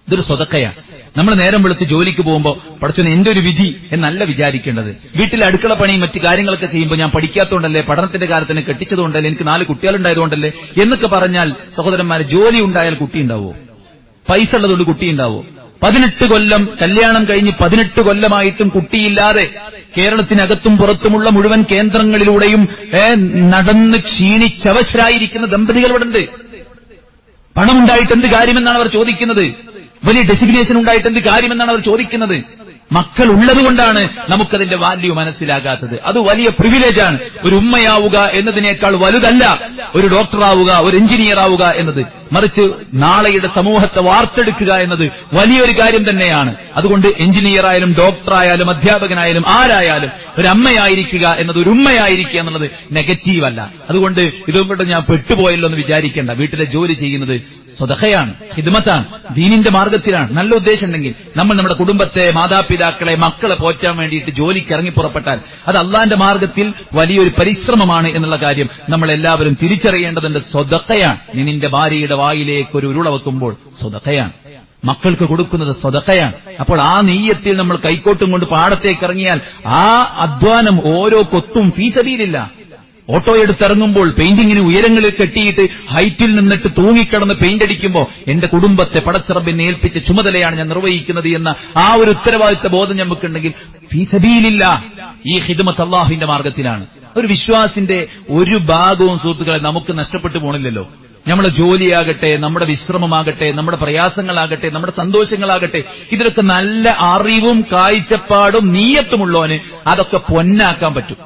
ഇതൊരു സ്വതക്കയാണ്. നമ്മൾ നേരം വെളുത്ത് ജോലിക്ക് പോകുമ്പോൾ പടച്ചോനെ എന്റെ ഒരു വിധി എന്നല്ല വിചാരിക്കേണ്ടത്. വീട്ടിലെ അടുക്കള പണിയും മറ്റു കാര്യങ്ങളൊക്കെ ചെയ്യുമ്പോൾ ഞാൻ പഠിക്കാത്തതുകൊണ്ടല്ലേ, പഠനത്തിന്റെ കാര്യത്തിന് കെട്ടിച്ചതുകൊണ്ടല്ലേ, എനിക്ക് 4 കുട്ടികളുണ്ടായതുകൊണ്ടല്ലേ എന്നൊക്കെ പറഞ്ഞാൽ സഹോദരന്മാരെ, ജോലി ഉണ്ടായാൽ കുട്ടി ഉണ്ടാവോ? പൈസ ഉള്ളതുകൊണ്ട് കുട്ടി ഉണ്ടാവോ? 18 കൊല്ലം കല്യാണം കഴിഞ്ഞ് 18 കൊല്ലമായിട്ടും കുട്ടിയില്ലാതെ കേരളത്തിനകത്തും പുറത്തുമുള്ള മുഴുവൻ കേന്ദ്രങ്ങളിലൂടെയും നടന്ന് ക്ഷീണിച്ചവശരായിരിക്കുന്ന ദമ്പതികൾ ഇവിടെ ഉണ്ട്. പണമുണ്ടായിട്ട് എന്ത് കാര്യമെന്നാണ് അവർ ചോദിക്കുന്നത്. വലിയ ഡെസിഗ്നേഷൻ ഉണ്ടായിട്ട് എന്ത് കാര്യമെന്നാണ് അവർ ചോദിക്കുന്നത്. മക്കൾ ഉള്ളതുകൊണ്ടാണ് നമുക്കതിന്റെ വാല്യൂ മനസ്സിലാകാത്തത്. അത് വലിയ പ്രിവിലേജാണ്. ഒരു ഉമ്മയാവുക എന്നതിനേക്കാൾ വലുതല്ല ഒരു ഡോക്ടറാവുക, ഒരു എഞ്ചിനീയർ ആവുക എന്നത്. മറിച്ച് നാളെയുടെ സമൂഹത്തെ വാർത്തെടുക്കുക എന്നത് വലിയൊരു കാര്യം തന്നെയാണ്. അതുകൊണ്ട് എഞ്ചിനീയർ ആയാലും ഡോക്ടറായാലും അധ്യാപകനായാലും ആരായാലും ഒരു അമ്മയായിരിക്കുക എന്നത്, ഒരു ഉമ്മയായിരിക്കുക എന്നുള്ളത് നെഗറ്റീവല്ല. അതുകൊണ്ട് ഇതുകൊണ്ട് ഞാൻ പെട്ടുപോയല്ലോ എന്ന് വിചാരിക്കേണ്ട. വീട്ടിലെ ജോലി ചെയ്യുന്നത് സ്വതഹയാണ്, ഖിദ്മത്താണ്, ദീനിന്റെ മാർഗത്തിലാണ്. നല്ല ഉദ്ദേശം ഉണ്ടെങ്കിൽ നമ്മൾ നമ്മുടെ കുടുംബത്തെ, മാതാപിതാക്കളെ, മക്കളെ പോറ്റാൻ വേണ്ടിയിട്ട് ജോലിക്ക് ഇറങ്ങി പുറപ്പെട്ടാൽ അത് അള്ളാന്റെ മാർഗത്തിൽ വലിയൊരു പരിശ്രമമാണ് എന്നുള്ള കാര്യം നമ്മൾ എല്ലാവരും തിരിച്ചറിയേണ്ടതുണ്ട്. സ്വതഹയാണ്. നിന്റെ ഭാര്യയുടെ വായിലേക്ക് ഒരു ഉരുള വെക്കുമ്പോൾ സ്വതഹയാണ്. മക്കൾക്ക് കൊടുക്കുന്നത് സ്വതഹയാണ്. അപ്പോൾ ആ നെയ്യത്തിൽ നമ്മൾ കൈക്കോട്ടും കൊണ്ട് പാടത്തേക്ക് ഇറങ്ങിയാൽ ആ അധ്വാനം ഓരോ കൊത്തും ഫീ സബീലില്ല. ഓട്ടോ എടുത്തിറങ്ങുമ്പോൾ പെയിന്റിങ്ങിന് ഉയരങ്ങളിൽ കെട്ടിയിട്ട് ഹൈറ്റിൽ നിന്നിട്ട് തൂങ്ങിക്കിടന്ന് പെയിന്റ് അടിക്കുമ്പോൾ എന്റെ കുടുംബത്തെ പടച്ചിറബിനെ ഏൽപ്പിച്ച ചുമതലയാണ് ഞാൻ നിർവഹിക്കുന്നത് എന്ന ആ ഒരു ഉത്തരവാദിത്ത ബോധം നമുക്കുണ്ടെങ്കിൽ ഫീ സബീലില്ലാഹ്, ഈ ഖിദ്മത്ത് അല്ലാഹുവിന്റെ മാർഗത്തിലാണ്. ഒരു വിശ്വാസിന്റെ ഒരു ഭാഗവും സുഹൃത്തുക്കളെ നമുക്ക് നഷ്ടപ്പെട്ടു പോണില്ലല്ലോ. നമ്മുടെ ജോലിയാകട്ടെ, നമ്മുടെ വിശ്രമമാകട്ടെ, നമ്മുടെ പ്രയാസങ്ങളാകട്ടെ, നമ്മുടെ സന്തോഷങ്ങളാകട്ടെ, ഇതിലൊക്കെ നല്ല അറിവും കാഴ്ചപ്പാടും നീയത്തുമുള്ളവന് അതൊക്കെ പൊന്നാക്കാൻ പറ്റും.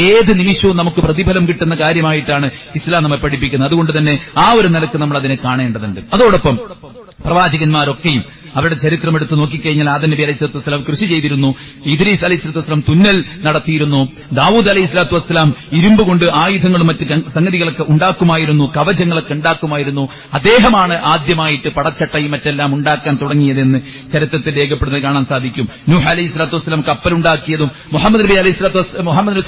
ഏത് നിമിഷവും നമുക്ക് പ്രതിഫലം കിട്ടുന്ന കാര്യമായിട്ടാണ് ഇസ്ലാം നമ്മെ പഠിപ്പിക്കുന്നത്. അതുകൊണ്ട് തന്നെ ആ ഒരു നിലക്ക് നമ്മൾ അതിനെ കാണേണ്ടതുണ്ട്. അതോടൊപ്പം പ്രവാചകന്മാരൊക്കെയും അവരുടെ ചരിത്രം എടുത്ത് നോക്കിക്കഴിഞ്ഞാൽ ആദം നബി അലൈഹി സ്വലാത്തു വസ്സലാം കൃഷി ചെയ്തിരുന്നു, ഇദ്രീസ് അലൈഹി സ്വലാത്തു വസ്സലാം തുന്നൽ നടത്തിയിരുന്നു, ദാവൂദ് അലൈഹി സ്വലാത്തു വസ്സലാം ഇരുമ്പ് കൊണ്ട് ആയുധങ്ങളും മറ്റ് സംഗതികളൊക്കെ ഉണ്ടാക്കുമായിരുന്നു, കവചങ്ങളൊക്കെ ഉണ്ടാക്കുമായിരുന്നു. അദ്ദേഹമാണ് ആദ്യമായിട്ട് പടച്ചട്ടയും മറ്റെല്ലാം ഉണ്ടാക്കാൻ തുടങ്ങിയതെന്ന് ചരിത്രത്തിൽ രേഖപ്പെടുന്നത് കാണാൻ സാധിക്കും. നൂഹ് അലൈഹി സ്വലാത്തു വസ്സലാം കപ്പലുണ്ടാക്കിയതും, മുഹമ്മദ് നബി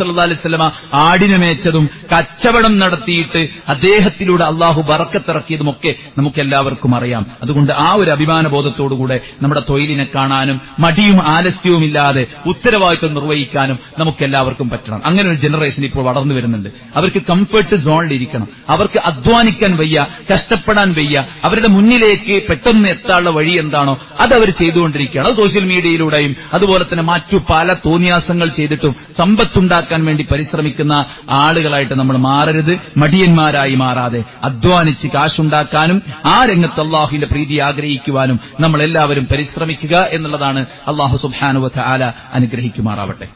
സല്ലല്ലാഹു അലൈഹി വസല്ലമ ആടിനെ മേച്ചതും, കച്ചവടം നടത്തിയിട്ട് അദ്ദേഹത്തിലൂടെ അള്ളാഹു ബറക്കത്തിറക്കിയതുമൊക്കെ നമുക്കെല്ലാവർക്കും അറിയാം. അതുകൊണ്ട് ആ ഒരു അഭിമാന ബോധത്തോടുകൂടെ നമ്മുടെ തൊഴിലിനെ കാണാനും മടിയും ആലസ്യവും ഇല്ലാതെ ഉത്തരവാദിത്വം നിർവഹിക്കാനും നമുക്കെല്ലാവർക്കും പറ്റണം. അങ്ങനെ ഒരു ജനറേഷൻ ഇപ്പോൾ വളർന്നു വരുന്നുണ്ട്. അവർക്ക് കംഫർട്ട് സോണിലിരിക്കണം, അവർക്ക് അധ്വാനിക്കാൻ വയ്യ, കഷ്ടപ്പെടാൻ വയ്യ. അവരുടെ മുന്നിലേക്ക് പെട്ടെന്ന് എത്താനുള്ള വഴി എന്താണോ അതവർ ചെയ്തുകൊണ്ടിരിക്കുകയാണ്. അത് സോഷ്യൽ മീഡിയയിലൂടെയും അതുപോലെ തന്നെ മറ്റു പല തോന്നിയാസങ്ങൾ ചെയ്തിട്ടും സമ്പത്തുണ്ടാക്കാൻ വേണ്ടി പരിശ്രമിക്കുന്ന ആളുകളായിട്ട് നമ്മൾ മാറരുത്. മടിയന്മാരായി മാറാതെ അധ്വാനിച്ച് കാശുണ്ടാക്കാനും ആ രംഗത്ത് അല്ലാഹുവിന്റെ പ്രീതി ആഗ്രഹിക്കുവാനും നമ്മൾ എല്ലാവരും പരിശ്രമിക്കുക എന്നുള്ളതാണ്. അല്ലാഹു സുബ്ഹാനഹു വ തആല അനുഗ്രഹിക്കുമാറാവട്ടെ.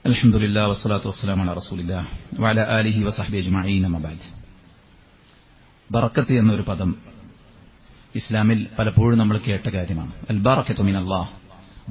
അൽഹംദുലില്ലാഹി വസ്സലാത്തു വസ്സലാമു അലാ റസൂലില്ലാഹി വഅലാ ആലിഹി വസഹ്ബിഹി അജ്മഈൻ. അമ്മാ ബഅദ്. ബറക്കത്ത് എന്നൊരു പദം ഇസ്ലാമിൽ പലപ്പോഴും നമ്മൾ കേട്ട കാര്യമാണ്. അൽ ബറക്കത്തു മിനല്ലാഹ്,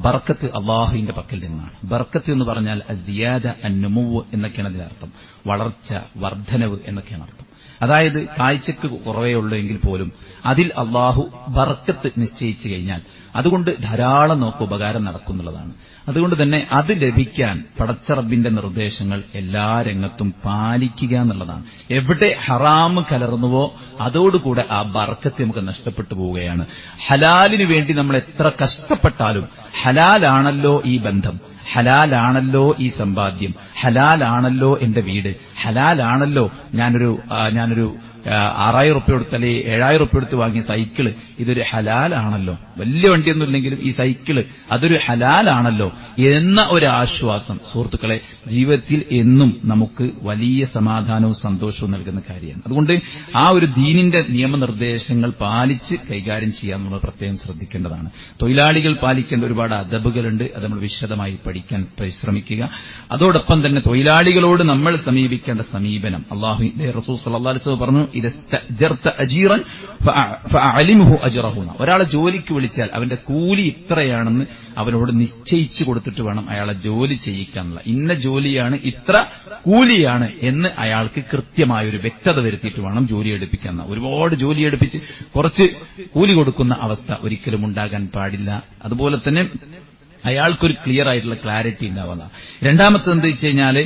ബർക്കത്ത് അള്ളാഹുവിന്റെ പക്കൽ നിന്നാണ്. ബർക്കത്ത് എന്ന് പറഞ്ഞാൽ അസിയാദ അന്നുമുവ് എന്നൊക്കെയാണ് അതിനർത്ഥം. വളർച്ച, വർധനവ് എന്നൊക്കെയാണ് അർത്ഥം. അതായത് കാഴ്ചക്ക് കുറവേ ഉള്ളൂ എങ്കിൽ പോലും അതിൽ അള്ളാഹു ബർക്കത്ത് നിശ്ചയിച്ചു കഴിഞ്ഞാൽ അതുകൊണ്ട് ധാരാളം നമുക്ക് ഉപകാരം നടക്കുന്നുള്ളതാണ്. അതുകൊണ്ട് തന്നെ അത് ലഭിക്കാൻ പടച്ച റബ്ബിന്റെ നിർദ്ദേശങ്ങൾ എല്ലാ രംഗത്തും പാലിക്കുക എന്നുള്ളതാണ്. എവിടെ ഹറാമ് കലർന്നുവോ അതോടുകൂടെ ആ ബർക്കത്ത് നമുക്ക് നഷ്ടപ്പെട്ടു പോവുകയാണ്. ഹലാലിന് വേണ്ടി നമ്മൾ എത്ര കഷ്ടപ്പെട്ടാലും ഹലാലാണല്ലോ ഈ ബന്ധം, ഹലാലാണല്ലോ ഈ സമ്പാദ്യം, ഹലാലാണല്ലോ എന്റെ വീട്, ഹലാലാണല്ലോ ഞാനൊരു 6000 റുപ്യ കൊടുത്ത് അല്ലെങ്കിൽ 7000 റുപ്യ കൊടുത്ത് വാങ്ങിയ സൈക്കിള്, ഇതൊരു ഹലാലാണല്ലോ, വലിയ വണ്ടിയൊന്നും ഇല്ലെങ്കിലും ഈ സൈക്കിള് അതൊരു ഹലാലാണല്ലോ എന്ന ഒരു ആശ്വാസം സുഹൃത്തുക്കളെ ജീവിതത്തിൽ എന്നും നമുക്ക് വലിയ സമാധാനവും സന്തോഷവും നൽകുന്ന കാര്യമാണ്. അതുകൊണ്ട് ആ ഒരു ദീനിന്റെ നിയമനിർദ്ദേശങ്ങൾ പാലിച്ച് കൈകാര്യം ചെയ്യാൻ നമ്മൾ പ്രത്യേകം ശ്രദ്ധിക്കേണ്ടതാണ്. തൊഴിലാളികൾ പാലിക്കേണ്ട ഒരുപാട് അദബുകളുണ്ട്, അത് നമ്മൾ വിശദമായി പഠിക്കാൻ പരിശ്രമിക്കുക. അതോടൊപ്പം തന്നെ തൊഴിലാളികളോട് നമ്മൾ സമീപിക്കേണ്ട സമീപനം, അല്ലാഹുവിന്റെ റസൂൽ സ്വല്ലല്ലാഹു അലൈഹി വസല്ലം പറഞ്ഞു, ഇദസ്തഅജർത അജീറൻ ഫഅലിംഹു അജ്റഹു. ഒരാളെ ജോലിക്ക് വിളിച്ചാൽ അവന്റെ കൂലി ഇത്രയാണെന്ന് അവനോട് നിശ്ചയിച്ചു കൊടുത്തിട്ട് വേണം അയാളെ ജോലി ചെയ്യിക്കാനുള്ള. ഇന്ന ജോലിയാണ്, ഇത്ര കൂലിയാണ് എന്ന് അയാൾക്ക് കൃത്യമായ ഒരു വ്യക്തത വരുത്തിയിട്ട് വേണം ജോലി എടുപ്പിക്കാൻ. ഒരുപാട് ജോലി എടുപ്പിച്ച് കുറച്ച് കൂലി കൊടുക്കുന്ന അവസ്ഥ ഒരിക്കലും ഉണ്ടാകാൻ പാടില്ല. അതുപോലെ തന്നെ അയാൾക്കൊരു ക്ലിയർ ആയിട്ടുള്ള ക്ലാരിറ്റി ഉണ്ടാവുന്ന. രണ്ടാമത്തെ എന്താ വെച്ച് കഴിഞ്ഞാൽ,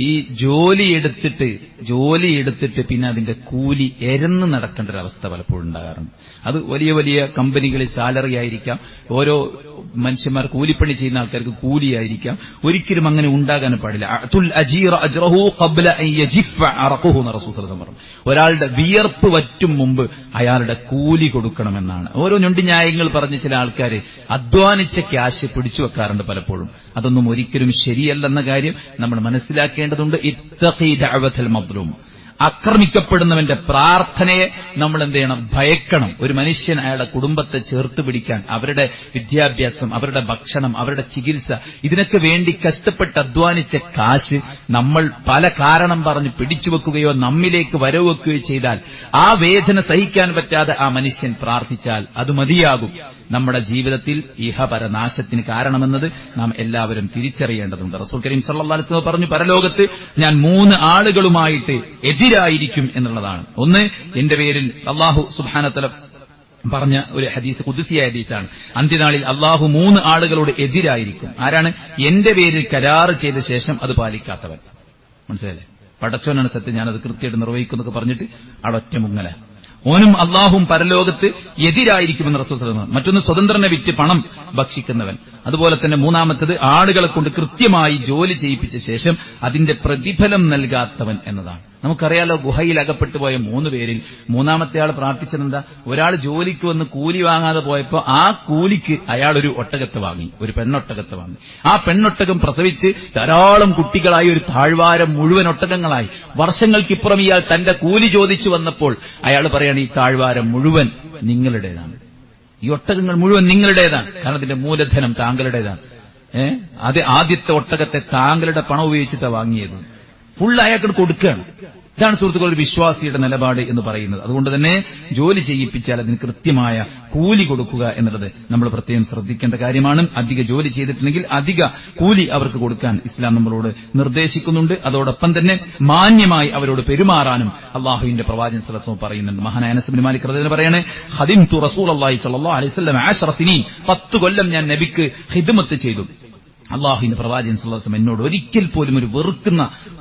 ഈ ജോലി എടുത്തിട്ട് പിന്നെ അതിന്റെ കൂലി എരന്ന് നടക്കേണ്ട ഒരു അവസ്ഥ പലപ്പോഴും ഉണ്ടാകാറുണ്ട്. അത് വലിയ വലിയ കമ്പനികളിൽ സാലറി ആയിരിക്കാം, ഓരോ മനുഷ്യന്മാർ കൂലിപ്പണി ചെയ്യുന്ന ആൾക്കാർക്ക് കൂലിയായിരിക്കാം. ഒരിക്കലും അങ്ങനെ ഉണ്ടാകാൻ പാടില്ല. അഅതുൽ അജീറ അജ്റഹു ഖബ്ല അൻ യജിഫ അറഖുഹു എന്ന് റസൂൽ സല്ലല്ലാഹു അലൈഹി വസല്ലം പറഞ്ഞു. ഒരാളുടെ വിയർപ്പ് വറ്റും മുമ്പ് അയാളുടെ കൂലി കൊടുക്കണമെന്നാണ്. ഓരോ ഞൊണ്ടി ന്യായങ്ങൾ പറഞ്ഞ് ചില ആൾക്കാർ അധ്വാനിച്ച ക്യാഷ് പിടിച്ചു വെക്കാറുണ്ട് പലപ്പോഴും. അതൊന്നും ഒരിക്കലും ശരിയല്ലെന്ന കാര്യം നമ്മൾ മനസ്സിലാക്കേണ്ടതുണ്ട്. ഇത്തഖി ദഅവത്തൽ മദ്ലൂം. ആക്രമിക്കപ്പെടുന്നവന്റെ പ്രാർത്ഥനയെ നമ്മൾ എന്ത് ചെയ്യണം? ഭയക്കണം. ഒരു മനുഷ്യൻ അയാളുടെ കുടുംബത്തെ ചേർത്ത് പിടിക്കാൻ അവരുടെ വിദ്യാഭ്യാസം, അവരുടെ ഭക്ഷണം, അവരുടെ ചികിത്സ, ഇതിനൊക്കെ വേണ്ടി കഷ്ടപ്പെട്ട് അധ്വാനിച്ച കാശ് നമ്മൾ പല കാരണം പറഞ്ഞ് പിടിച്ചുവെക്കുകയോ നമ്മിലേക്ക് വരവെക്കുകയോ ചെയ്താൽ ആ വേദന സഹിക്കാൻ പറ്റാതെ ആ മനുഷ്യൻ പ്രാർത്ഥിച്ചാൽ അത് മതിയാകും നമ്മുടെ ജീവിതത്തിൽ ഇഹപരനാശത്തിന് കാരണമെന്നത് നാം എല്ലാവരും തിരിച്ചറിയേണ്ടതുണ്ട്. റസൂൽ കരീം സല്ലല്ലാഹു അലൈഹി വസല്ലം പറഞ്ഞു, പരലോകത്ത് ഞാൻ 3 ആളുകളുമായിട്ട് എതിരായിരിക്കും എന്നുള്ളതാണ്. ഒന്ന്, എന്റെ പേരിൽ അല്ലാഹു സുബ്ഹാനഹു വ തആല പറഞ്ഞ ഒരു ഹദീസ്, ഖുദ്സിയായ ഹദീസാണ്. അന്ത്യനാളിൽ അല്ലാഹു 3 ആളുകളോട് എതിരായിരിക്കും. ആരാണ്? എന്റെ പേരിൽ കരാറ് ചെയ്ത ശേഷം അത് പാലിക്കാത്തവൻ. മനസ്സിലായില്ലേ? പടച്ചോനാണ് സത്യം, ഞാനത് കൃത്യമായിട്ട് നിർവഹിക്കുന്നൊക്കെ പറഞ്ഞിട്ട് അവിടെ ഒറ്റ മുങ്ങല. ഓനും അള്ളാഹും പരലോകത്ത് എതിരായിരിക്കുമെന്ന് റസൂൽ സല്ലല്ലാഹു അലൈഹി വസല്ലം. മറ്റൊന്ന്, സ്വതന്ത്രനെ വിറ്റ് പണം ഭക്ഷിക്കുന്നവൻ. അതുപോലെ തന്നെ മൂന്നാമത്തത്, ആളുകളെ കൊണ്ട് കൃത്യമായി ജോലി ചെയ്യിപ്പിച്ച ശേഷം അതിന്റെ പ്രതിഫലം നൽകാത്തവൻ എന്നതാണ്. നമുക്കറിയാലോ, ഗുഹയിൽ അകപ്പെട്ടു പോയ 3 പേരിൽ മൂന്നാമത്തെ ആൾ പ്രാർത്ഥിച്ചതെന്താ? ഒരാൾ ജോലിക്ക് വന്ന് കൂലി വാങ്ങാതെ പോയപ്പോ ആ കൂലിക്ക് അയാൾ ഒരു ഒട്ടകത്തെ വാങ്ങി, ഒരു പെണ്ണൊട്ടകത്തെ വാങ്ങി. ആ പെണ്ണൊട്ടകം പ്രസവിച്ച് ധാരാളം കുട്ടികളായി ഒരു താഴ്വാരം മുഴുവൻ ഒട്ടകങ്ങളായി. വർഷങ്ങൾക്കിപ്പുറം ഇയാൾ തന്റെ കൂലി ചോദിച്ചു വന്നപ്പോൾ അയാൾ പറയാണ്, ഈ താഴ്വാരം മുഴുവൻ നിങ്ങളുടേതാണ്, ഈ ഒട്ടകങ്ങൾ മുഴുവൻ നിങ്ങളുടേതാണ്, കാരണം ഇതിന്റെ മൂലധനം താങ്കളുടേതാണ്. അത് ആദ്യത്തെ ഒട്ടകത്തെ താങ്കളുടെ പണം ഉപയോഗിച്ചിട്ടാണ് വാങ്ങിയത്. ഫുൾ അയാൾക്ക് കൊടുക്കുകയാണ്. ഇതാണ് സുഹൃത്തുക്കൾ ഒരു വിശ്വാസിയുടെ നിലപാട് എന്ന് പറയുന്നത്. അതുകൊണ്ട് തന്നെ ജോലി ചെയ്യിപ്പിച്ചാൽ അതിന് കൃത്യമായ കൂലി കൊടുക്കുക എന്നുള്ളത് നമ്മൾ പ്രത്യേകം ശ്രദ്ധിക്കേണ്ട കാര്യമാണ്. അധിക ജോലി ചെയ്തിട്ടുണ്ടെങ്കിൽ അധിക കൂലി അവർക്ക് കൊടുക്കാൻ ഇസ്ലാം നമ്മളോട് നിർദ്ദേശിക്കുന്നുണ്ട്. അതോടൊപ്പം തന്നെ മാന്യമായി അവരോട് പെരുമാറാനും അള്ളാഹുവിന്റെ പ്രവാചകൻ സല്ലല്ലാഹു അലൈഹി വസല്ലം പറയുന്നുണ്ട്. മഹാനായ അനസ് ഇബ്നു മാലിക് റളിയല്ലാഹു അൻഹു പറയാണ്, ഖദിംതു റസൂലുള്ളാഹി സ്വല്ലല്ലാഹു അലൈഹി വസല്ലം 10 സിനീൻ, 10 കൊല്ലം ഞാൻ നബിക്ക് ഖിദ്മത്ത് ചെയ്തു. അള്ളാഹുവിന്റെ പ്രവാചകൻ സല്ലല്ലാഹു അലൈഹി വസല്ലം എന്നോട് ഒരിക്കൽ പോലും ഒരു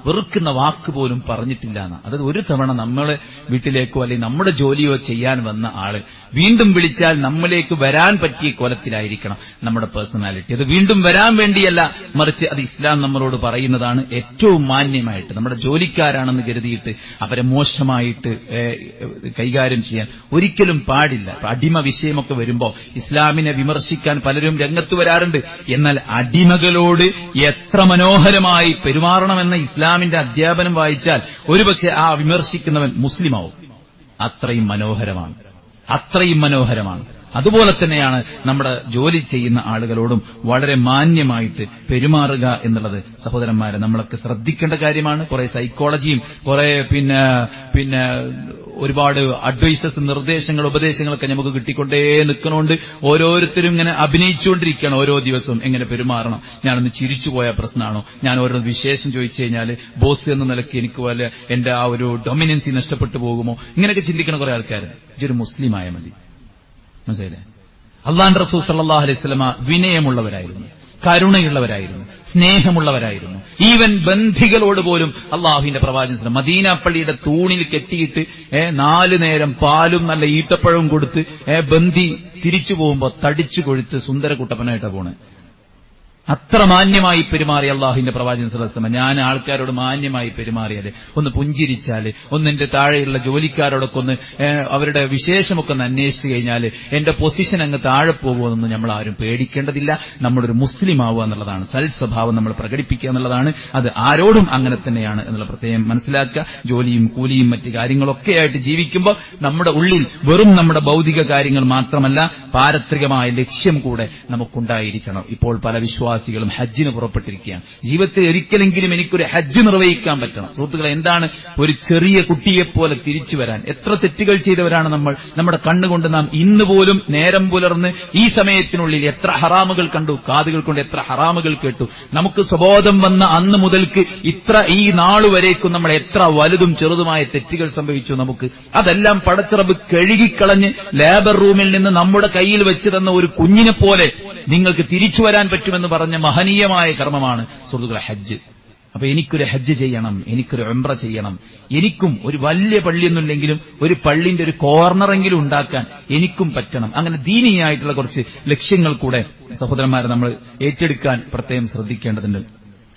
വെറുക്കുന്ന വാക്ക് പോലും പറഞ്ഞിട്ടില്ല എന്ന്. അതായത് ഒരു തവണ നമ്മളെ വീട്ടിലേക്കോ അല്ലെങ്കിൽ നമ്മുടെ ജോലിയോ ചെയ്യാൻ വന്ന ആള് വീണ്ടും വിളിച്ചാൽ നമ്മിലേക്ക് വരാൻ പറ്റിയ കോലത്തിലായിരിക്കണം നമ്മുടെ പേഴ്സണാലിറ്റി. അത് വീണ്ടും വരാൻ വേണ്ടിയല്ല, മറിച്ച് അത് ഇസ്ലാം നമ്മളോട് പറയുന്നതാണ്. ഏറ്റവും മാന്യമായിട്ട് നമ്മുടെ ജോലിക്കാരാണെന്ന് കരുതിയിട്ട് അവരെ മോശമായിട്ട് കൈകാര്യം ചെയ്യാൻ ഒരിക്കലും പാടില്ല. അടിമ വിഷയമൊക്കെ വരുമ്പോൾ ഇസ്ലാമിനെ വിമർശിക്കാൻ പലരും രംഗത്ത് വരാറുണ്ട്. എന്നാൽ അടിമകളോട് എത്ര മനോഹരമായി പെരുമാറണമെന്ന ഇസ്ലാമിന്റെ അധ്യാപനം വായിച്ചാൽ ഒരുപക്ഷെ ആ വിമർശിക്കുന്നവൻ മുസ്ലിമാവും. അത്രയും മനോഹരമാണ്. അതുപോലെ തന്നെയാണ് നമ്മുടെ ജോലി ചെയ്യുന്ന ആളുകളോടും വളരെ മാന്യമായിട്ട് പെരുമാറുക എന്നുള്ളത് സഹോദരന്മാരെ നമ്മളൊക്കെ ശ്രദ്ധിക്കേണ്ട കാര്യമാണ്. കുറെ സൈക്കോളജിയും കുറെ പിന്നെ ഒരുപാട് അഡ്വൈസസ്, നിർദ്ദേശങ്ങൾ, ഉപദേശങ്ങളൊക്കെ നമുക്ക് കിട്ടിക്കൊണ്ടേ നിൽക്കണോണ്ട് ഓരോരുത്തരും ഇങ്ങനെ അഭിനയിച്ചുകൊണ്ടിരിക്കുകയാണ് ഓരോ ദിവസവും എങ്ങനെ പെരുമാറണം. ഞാനൊന്ന് ചിരിച്ചുപോയ പ്രശ്നമാണോ, ഞാൻ ഓരോ വിശേഷം ചോദിച്ചു കഴിഞ്ഞാൽ ബോസ് എന്ന നിലയ്ക്ക് എനിക്ക് വല്ല എന്റെ ആ ഒരു ഡൊമിനൻസി നഷ്ടപ്പെട്ടു പോകുമോ, ഇങ്ങനെയൊക്കെ ചിന്തിക്കണ കുറെ ആൾക്കാർ. ഇതൊരു മുസ്ലിമായ മതി. മനസ്സിലായില്ലേ? അല്ലാഹുവിന്റെ റസൂൽ സല്ലല്ലാഹു അലൈഹി വസല്ലമ വിനയമുള്ളവരായിരുന്നു, കരുണയുള്ളവരായിരുന്നു, സ്നേഹമുള്ളവരായിരുന്നു. ഈവൻ ബന്ധികളോട് പോലും അള്ളാഹുവിന്റെ പ്രവാചകൻ മദീന പള്ളിയുടെ തൂണിൽ കെട്ടിയിട്ട് 4 നേരം പാലും നല്ല ഈത്തപ്പഴവും കൊടുത്ത് ബന്ധി തിരിച്ചു പോകുമ്പോ തടിച്ചു കൊഴുത്ത് സുന്ദരക്കുട്ടപ്പനായിട്ടാണ് പോണേ. അത്ര മാന്യമായി പെരുമാറിയ അള്ളാഹുവിന്റെ പ്രവാചകൻ സല്ലല്ലാഹു അലൈഹി വസല്ലം, ഞാൻ ആൾക്കാരോട് മാന്യമായി പെരുമാറിയാല്, ഒന്ന് പുഞ്ചിരിച്ചാല്, ഒന്ന് എന്റെ താഴെയുള്ള ജോലിക്കാരോടൊക്കെ ഒന്ന് അവരുടെ വിശേഷമൊക്കെ ഒന്ന് അന്വേഷിച്ചു കഴിഞ്ഞാൽ എന്റെ പൊസിഷൻ അങ്ങ് താഴെ പോകുമെന്നൊന്നും നമ്മൾ ആരും പേടിക്കേണ്ടതില്ല. നമ്മളൊരു മുസ്ലിം ആവുക എന്നുള്ളതാണ്, സൽസ്വഭാവം നമ്മൾ പ്രകടിപ്പിക്കുക എന്നുള്ളതാണ്. അത് ആരോടും അങ്ങനെ തന്നെയാണ് എന്നുള്ള പ്രത്യേകം മനസ്സിലാക്കുക. ജോലിയും കൂലിയും മറ്റു കാര്യങ്ങളൊക്കെ ആയിട്ട് ജീവിക്കുമ്പോൾ നമ്മുടെ ഉള്ളിൽ വെറും നമ്മുടെ ഭൗതിക കാര്യങ്ങൾ മാത്രമല്ല പാരത്രികമായ ലക്ഷ്യം കൂടെ നമുക്കുണ്ടായിരിക്കണം. ഇപ്പോൾ പല വിശ്വാസികളും വിശ്വാസികളും ഹജ്ജിന് പുറപ്പെട്ടിരിക്കുകയാണ്. ജീവിതത്തിൽ ഒരിക്കലെങ്കിലും എനിക്കൊരു ഹജ്ജ് നിർവഹിക്കാൻ പറ്റണം. സുഹൃത്തുക്കളെ, എന്താണ് ഒരു ചെറിയ കുട്ടിയെപ്പോലെ തിരിച്ചു വരാൻ? എത്ര തെറ്റുകൾ ചെയ്തവരാണ് നമ്മൾ. നമ്മുടെ കണ്ണുകൊണ്ട് നാം ഇന്ന് പോലും നേരം പുലർന്ന് ഈ സമയത്തിനുള്ളിൽ എത്ര ഹറാമുകൾ കണ്ടു, കാതുകൾ കൊണ്ട് എത്ര ഹറാമുകൾ കേട്ടു. നമുക്ക് സ്വബോധം വന്ന അന്ന് മുതൽക്ക് ഈ നാളുവരേക്കും നമ്മൾ എത്ര വലുതും ചെറുതുമായ തെറ്റുകൾ സംഭവിച്ചു. നമുക്ക് അതെല്ലാം പടച്ചിറപ്പ് കഴുകിക്കളഞ്ഞ് ലേബർ റൂമിൽ നിന്ന് നമ്മുടെ കയ്യിൽ വെച്ച് തന്ന ഒരു കുഞ്ഞിനെ പോലെ നിങ്ങൾക്ക് തിരിച്ചു വരാൻ പറ്റുമെന്ന് പറഞ്ഞ മഹനീയമായ കർമ്മമാണ് സുഹൃത്തുക്കളെ ഹജ്ജ്. അപ്പൊ എനിക്കൊരു ഹജ്ജ് ചെയ്യണം, എനിക്കൊരു ഉംറ ചെയ്യണം, എനിക്കും ഒരു വലിയ പള്ളിയൊന്നുമില്ലെങ്കിലും ഒരു പള്ളിന്റെ ഒരു കോർണറെങ്കിലും ഉണ്ടാക്കാൻ എനിക്കും പറ്റണം. അങ്ങനെ ദീനീയായിട്ടുള്ള കുറച്ച് ലക്ഷ്യങ്ങൾ കൂടെ സഹോദരന്മാരെ നമ്മൾ ഏറ്റെടുക്കാൻ പ്രത്യേകം ശ്രദ്ധിക്കേണ്ടതുണ്ട്.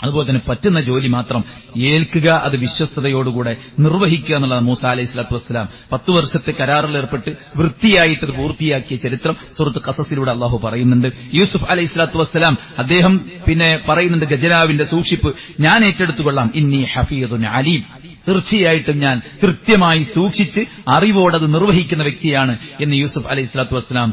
അതുപോലെ തന്നെ പറ്റുന്ന ജോലി മാത്രം ഏൽക്കുക, അത് വിശ്വസ്തയോടുകൂടെ നിർവഹിക്കുക എന്നുള്ളതാണ്. മൂസ അലൈഹി സ്വലാത്തു വസ്സലാം 10 വർഷത്തെ കരാറിൽ ഏർപ്പെട്ട് വൃത്തിയായിട്ട് അത് പൂർത്തിയാക്കിയ ചരിത്രം സൂറത്ത് ഖസസിലൂടെ അള്ളാഹു പറയുന്നുണ്ട്. യൂസുഫ് അലൈഹി സ്വലാത്തു വസ്സലാം അദ്ദേഹം പിന്നെ പറയുന്നുണ്ട്, ഖജനാവിന്റെ സൂക്ഷിപ്പ് ഞാൻ ഏറ്റെടുത്തുകൊള്ളാം, ഇന്നി ഹഫീദുൻ അലീം, തീർച്ചയായിട്ടും ഞാൻ കൃത്യമായി സൂക്ഷിച്ച് അറിവോടത് നിർവഹിക്കുന്ന വ്യക്തിയാണ് എന്ന് യൂസുഫ് അലൈഹി സ്വലാത്തു വസ്സലാം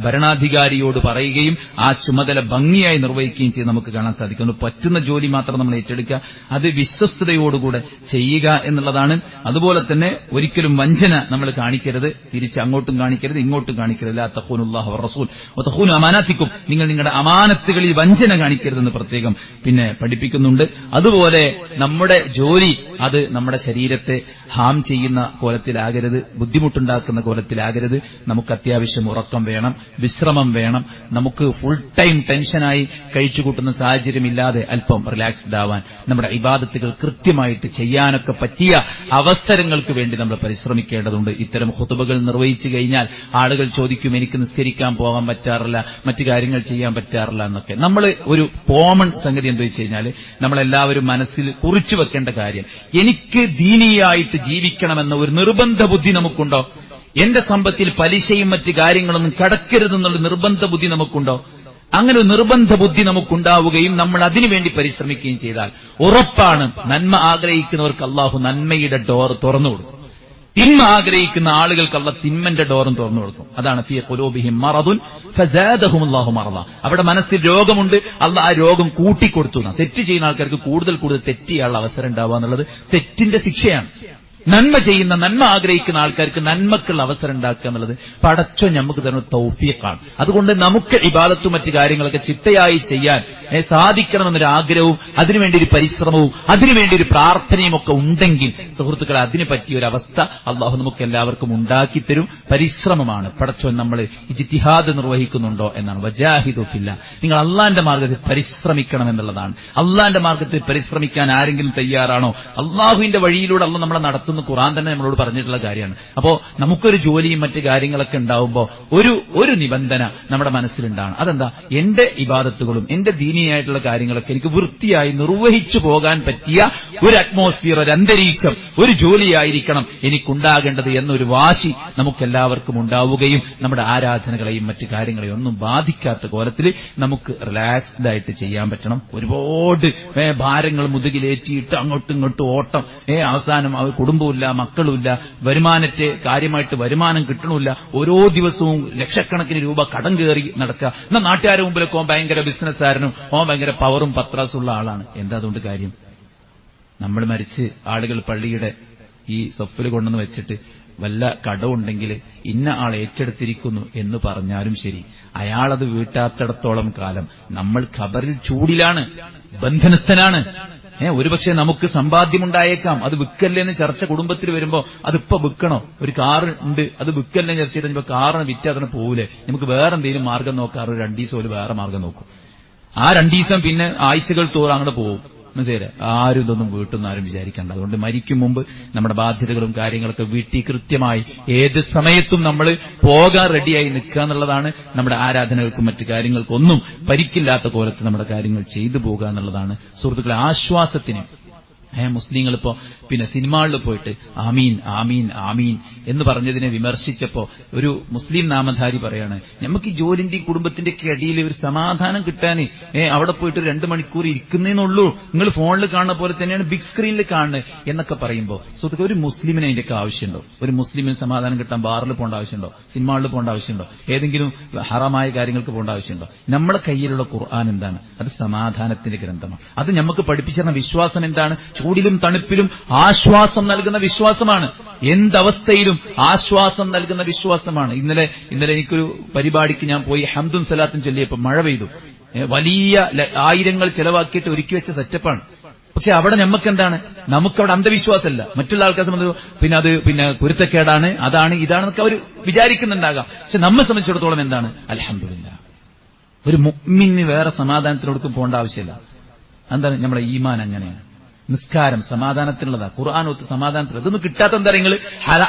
ഭരണാധികാരിയോട് പറയുകയും ആ ചുമതല ഭംഗിയായി നിർവഹിക്കുകയും ചെയ്ത് നമുക്ക് കാണാൻ സാധിക്കുന്നു. പറ്റുന്ന ജോലി മാത്രം നമ്മൾ ഏറ്റെടുക്കുക, അത് വിശ്വസ്തയോടുകൂടെ ചെയ്യുക എന്നുള്ളതാണ്. അതുപോലെ തന്നെ ഒരിക്കലും വഞ്ചന നമ്മൾ കാണിക്കരുത്, തിരിച്ച് അങ്ങോട്ടും കാണിക്കരുത് ഇങ്ങോട്ടും കാണിക്കരുത്. ലാ തഖൂനുല്ലാഹ വറസൂൽ വതഖൂനു അമാനാത്തിക്കും, നിങ്ങൾ നിങ്ങളുടെ അമാനത്തുകളിൽ വഞ്ചന കാണിക്കരുതെന്ന് പ്രത്യേകം പിന്നെ പഠിപ്പിക്കുന്നുണ്ട്. അതുപോലെ നമ്മുടെ ജോലി അത് നമ്മുടെ ശരീരത്തെ ഹാം ചെയ്യുന്ന കോലത്തിലാകരുത്, ബുദ്ധിമുട്ടുണ്ടാക്കുന്ന കോലത്തിലാകരുത്. നമുക്ക് അത്യാവശ്യം ഉറക്കം വേണം, വിശ്രമം വേണം. നമുക്ക് ഫുൾ ടൈം ടെൻഷനായി കഴിച്ചുകൂട്ടുന്ന സാഹചര്യമില്ലാതെ അല്പം റിലാക്സ്ഡ് ആവാൻ, നമ്മുടെ ഇബാദത്തുകൾ കൃത്യമായിട്ട് ചെയ്യാനൊക്കെ പറ്റിയ അവസരങ്ങൾക്ക് വേണ്ടി നമ്മൾ പരിശ്രമിക്കേണ്ടതുണ്ട്. ഇത്തരം ഖുതുബകൾ നിർവഹിച്ചു കഴിഞ്ഞാൽ ആളുകൾ ചോദിക്കും, എനിക്ക് നിസ്കരിക്കാൻ പോകാൻ പറ്റാറില്ല, മറ്റു കാര്യങ്ങൾ ചെയ്യാൻ പറ്റാറില്ല എന്നൊക്കെ. നമ്മൾ ഒരു കോമൺ സംഗതി എന്താ വെച്ച് കഴിഞ്ഞാൽ നമ്മളെല്ലാവരും മനസ്സിൽ കുറിച്ചു വെക്കേണ്ട കാര്യം, എനിക്ക് ദീനിയായിട്ട് ജീവിക്കണമെന്ന ഒരു നിർബന്ധ ബുദ്ധി നമുക്കുണ്ടോ? എന്റെ സമ്പത്തിൽ പലിശയും മറ്റു കാര്യങ്ങളൊന്നും കടക്കരുതെന്നുള്ള നിർബന്ധ ബുദ്ധി നമുക്കുണ്ടോ? അങ്ങനെ ഒരു നിർബന്ധ ബുദ്ധി നമുക്കുണ്ടാവുകയും നമ്മൾ അതിനുവേണ്ടി പരിശ്രമിക്കുകയും ചെയ്താൽ ഉറപ്പാണ് നന്മ ആഗ്രഹിക്കുന്നവർക്ക് അള്ളാഹു നന്മയുടെ ഡോർ തുറന്നു കൊടുക്കും. തിന്മ ആഗ്രഹിക്കുന്ന ആളുകൾക്ക് അള്ളാഹ് തിന്മന്റെ ഡോറും തുറന്നു കൊടുക്കും. അതാണ് ഫീ ഖുലൂബിഹിം മറദുൻ ഫസാദഹുമുല്ലാഹു മറദ. അവിടെ മനസ്സിൽ രോഗമുണ്ട്, അള്ളാഹ് ആ രോഗം കൂട്ടിക്കൊടുത്തു. തെറ്റ് ചെയ്യുന്ന ആൾക്കാർക്ക് കൂടുതൽ തെറ്റ് ചെയ്യാനുള്ള അവസരം ഉണ്ടാവുക എന്നുള്ളത് തെറ്റിന്റെ ശിക്ഷയാണ്. നന്മ ചെയ്യുന്ന, നന്മ ആഗ്രഹിക്കുന്ന ആൾക്കാർക്ക് നന്മക്കുള്ള അവസരം ഉണ്ടാക്കുക എന്നുള്ളത് പടച്ചോ നമുക്ക് തരുന്ന തൗഫീഖാണ്. അതുകൊണ്ട് നമുക്ക് ഇബാദത്തും മറ്റു കാര്യങ്ങളൊക്കെ ചിട്ടയായി ചെയ്യാൻ സാധിക്കണമെന്നൊരു ആഗ്രഹവും അതിനുവേണ്ടി ഒരു പരിശ്രമവും അതിനുവേണ്ടി ഒരു പ്രാർത്ഥനയും ഒക്കെ ഉണ്ടെങ്കിൽ സുഹൃത്തുക്കളെ, അതിന് പറ്റിയ ഒരു അവസ്ഥ അള്ളാഹു നമുക്ക് എല്ലാവർക്കും ഉണ്ടാക്കിത്തരും. പരിശ്രമമാണ്. പടച്ചോൻ നമ്മൾ ഇജ്തിഹാദ് നിർവഹിക്കുന്നുണ്ടോ എന്നാണ്. വജാഹിദു ഫില്ലാ, നിങ്ങൾ അള്ളാന്റെ മാർഗത്തിൽ പരിശ്രമിക്കണം എന്നുള്ളതാണ്. അള്ളാന്റെ മാർഗത്തിൽ പരിശ്രമിക്കാൻ ആരെങ്കിലും തയ്യാറാണോ? അള്ളാഹുവിന്റെ വഴിയിലൂടെ അള്ളാഹ് നമ്മളെ നടത്തുന്ന ഖുർആൻ തന്നെ നമ്മളോട് പറഞ്ഞിട്ടുള്ള കാര്യമാണ്. അപ്പോ നമുക്കൊരു ജോലിയും മറ്റു കാര്യങ്ങളൊക്കെ ഉണ്ടാവുമ്പോൾ ഒരു നിബന്ധന നമ്മുടെ മനസ്സിലുണ്ടാണ്. അതെന്താ? എന്റെ ഇബാദത്തുകളും എന്റെ ദീനിയായിട്ടുള്ള കാര്യങ്ങളൊക്കെ എനിക്ക് വൃത്തിയായി നിർവഹിച്ചു പോകാൻ പറ്റിയ ഒരു അറ്റ്മോസ്ഫിയർ, ഒരു അന്തരീക്ഷം, ഒരു ജോലിയായിരിക്കണം എനിക്കുണ്ടാകേണ്ടത് എന്നൊരു വാശി നമുക്കെല്ലാവർക്കും ഉണ്ടാവുകയും നമ്മുടെ ആരാധനകളെയും മറ്റു കാര്യങ്ങളെയും ഒന്നും ബാധിക്കാത്ത കോലത്തിൽ നമുക്ക് റിലാക്സ്ഡ് ആയിട്ട് ചെയ്യാൻ പറ്റണം. ഒരുപാട് ഭാരങ്ങൾ മുതുകിലേറ്റിയിട്ട് അങ്ങോട്ടും ഇങ്ങോട്ടും ഓട്ടം, അവസാനം കുടുംബമില്ല, മക്കളുമില്ല, വരുമാനത്തെ കാര്യമായിട്ട് വരുമാനം കിട്ടണമില്ല, ഓരോ ദിവസവും ലക്ഷക്കണക്കിന് രൂപ കടം കയറി നടക്കുക. എന്നാൽ നാട്ടുകാരുടെ മുമ്പിലൊക്കെ ഓൻ ഭയങ്കര ബിസിനസ്സുകാരനും ഓൻ ഭയങ്കര പവറും പത്രാസുള്ള ആളാണ്. എന്താ അതുകൊണ്ട് കാര്യം? നമ്മൾ മരിച്ച് ആളുകൾ പള്ളിയുടെ ഈ സൊഫിൽ കൊണ്ടെന്ന് വെച്ചിട്ട് വല്ല കടമുണ്ടെങ്കിൽ ഇന്ന ആൾ ഏറ്റെടുത്തിരിക്കുന്നു എന്ന് പറഞ്ഞാലും ശരി, അയാളത് വീട്ടാത്തിടത്തോളം കാലം നമ്മൾ ഖബറിൽ ചൂടിലാണ്, ബന്ധനസ്ഥനാണ്. ഒരുപക്ഷെ നമുക്ക് സമ്പാദ്യമുണ്ടായേക്കാം, അത് വിൽക്കല്ലേന്ന് ചർച്ച കുടുംബത്തിൽ വരുമ്പോ അതിപ്പോ വിൽക്കണോ? ഒരു കാർ ഉണ്ട്, അത് വിൽക്കല്ലേ ചർച്ച ചെയ്ത് കാറിന് വിറ്റാതിന് പോകൂലേ, നമുക്ക് വേറെ എന്തെങ്കിലും മാർഗം നോക്കാറ്. 2 ദിവസം ഒരു വേറെ മാർഗം നോക്കും. ആ 2 ദിവസം പിന്നെ ആഴ്ചകൾ തോറും അങ്ങോട്ട് പോകും. മനസ്സിലെ ആരും ഇതൊന്നും വീട്ടുന്ന ആരും വിചാരിക്കേണ്ട. അതുകൊണ്ട് മരിക്കും മുമ്പ് നമ്മുടെ ബാധ്യതകളും കാര്യങ്ങളൊക്കെ വീട്ടിൽ കൃത്യമായി ഏത് സമയത്തും നമ്മൾ പോകാൻ റെഡിയായി നിൽക്കുക എന്നുള്ളതാണ്. നമ്മുടെ ആരാധനകൾക്കും മറ്റു കാര്യങ്ങൾക്കും ഒന്നും പരിക്കില്ലാത്ത കോലത്ത് നമ്മുടെ കാര്യങ്ങൾ ചെയ്തു പോകുക എന്നുള്ളതാണ്. സുഹൃത്തുക്കളെ, ആശ്വാസത്തിന് മുസ്ലിങ്ങൾ ഇപ്പോ പിന്നെ സിനിമകളിൽ പോയിട്ട് ആമീൻ ആമീൻ ആമീൻ എന്ന് പറഞ്ഞതിനെ വിമർശിച്ചപ്പോ ഒരു മുസ്ലിം നാമധാരി പറയാണ്, നമുക്ക് ഈ ജോലിന്റെയും കുടുംബത്തിന്റെ ഒക്കെ ഇടയിൽ ഒരു സമാധാനം കിട്ടാൻ അവിടെ പോയിട്ട് 2 മണിക്കൂർ ഇരിക്കുന്നേന്നുള്ളൂ, നിങ്ങൾ ഫോണിൽ കാണുന്ന പോലെ തന്നെയാണ് ബിഗ് സ്ക്രീനിൽ കാണുന്നത് എന്നൊക്കെ പറയുമ്പോൾ സുഹൃത്തുക്കൾ, ഒരു മുസ്ലിമിന് അതിന്റെയൊക്കെ ആവശ്യമുണ്ടോ? ഒരു മുസ്ലിമിന് സമാധാനം കിട്ടാൻ ബാറിൽ പോകേണ്ട ആവശ്യമുണ്ടോ? സിനിമകളിൽ പോകേണ്ട ആവശ്യമുണ്ടോ? ഏതെങ്കിലും ഹറാമായ കാര്യങ്ങൾക്ക് പോകേണ്ട ആവശ്യമുണ്ടോ? നമ്മുടെ കയ്യിലുള്ള ഖുർആൻ എന്താണ്? അത് സമാധാനത്തിന്റെ ഗ്രന്ഥമാണ്. അത് നമുക്ക് പഠിപ്പിച്ചിരുന്ന വിശ്വാസം എന്താണ്? ചൂടിലും തണുപ്പിലും ആശ്വാസം നൽകുന്ന വിശ്വാസമാണ്. എന്തവസ്ഥയിലും ആശ്വാസം നൽകുന്ന വിശ്വാസമാണ്. ഇന്നലെ എനിക്കൊരു പരിപാടിക്ക് ഞാൻ പോയി ഹംദും സലാത്തും ചൊല്ലിയപ്പോൾ മഴ പെയ്തു. വലിയ 1000 ചെലവാക്കിയിട്ട് ഒരുക്കി വെച്ച സെറ്റപ്പാണ്. പക്ഷെ അവിടെ നമുക്കെന്താണ്? നമുക്കവിടെ അന്ധവിശ്വാസമല്ല. മറ്റുള്ള ആൾക്കാരെ സംബന്ധിച്ച് പിന്നെ കുരുത്തക്കേടാണ്, അതാണ് ഇതാണെന്നൊക്കെ അവർ വിചാരിക്കുന്നുണ്ടാകാം. പക്ഷെ നമ്മെ സംബന്ധിച്ചിടത്തോളം എന്താണ്? അൽഹംദുലില്ലാഹ്. ഒരു മുഅ്മിന് വേറെ സമാധാനത്തിനോടൊപ്പം പോകേണ്ട ആവശ്യമില്ല. എന്താണ്? നമ്മുടെ ഈമാൻ അങ്ങനെയാണ്. നിസ്കാരം സമാധാനത്തിനുള്ളതാ, ഖുർആനൊത്ത് സമാധാനത്തിലുള്ള. ഇതൊന്നും കിട്ടാത്ത എന്താ? നിങ്ങൾ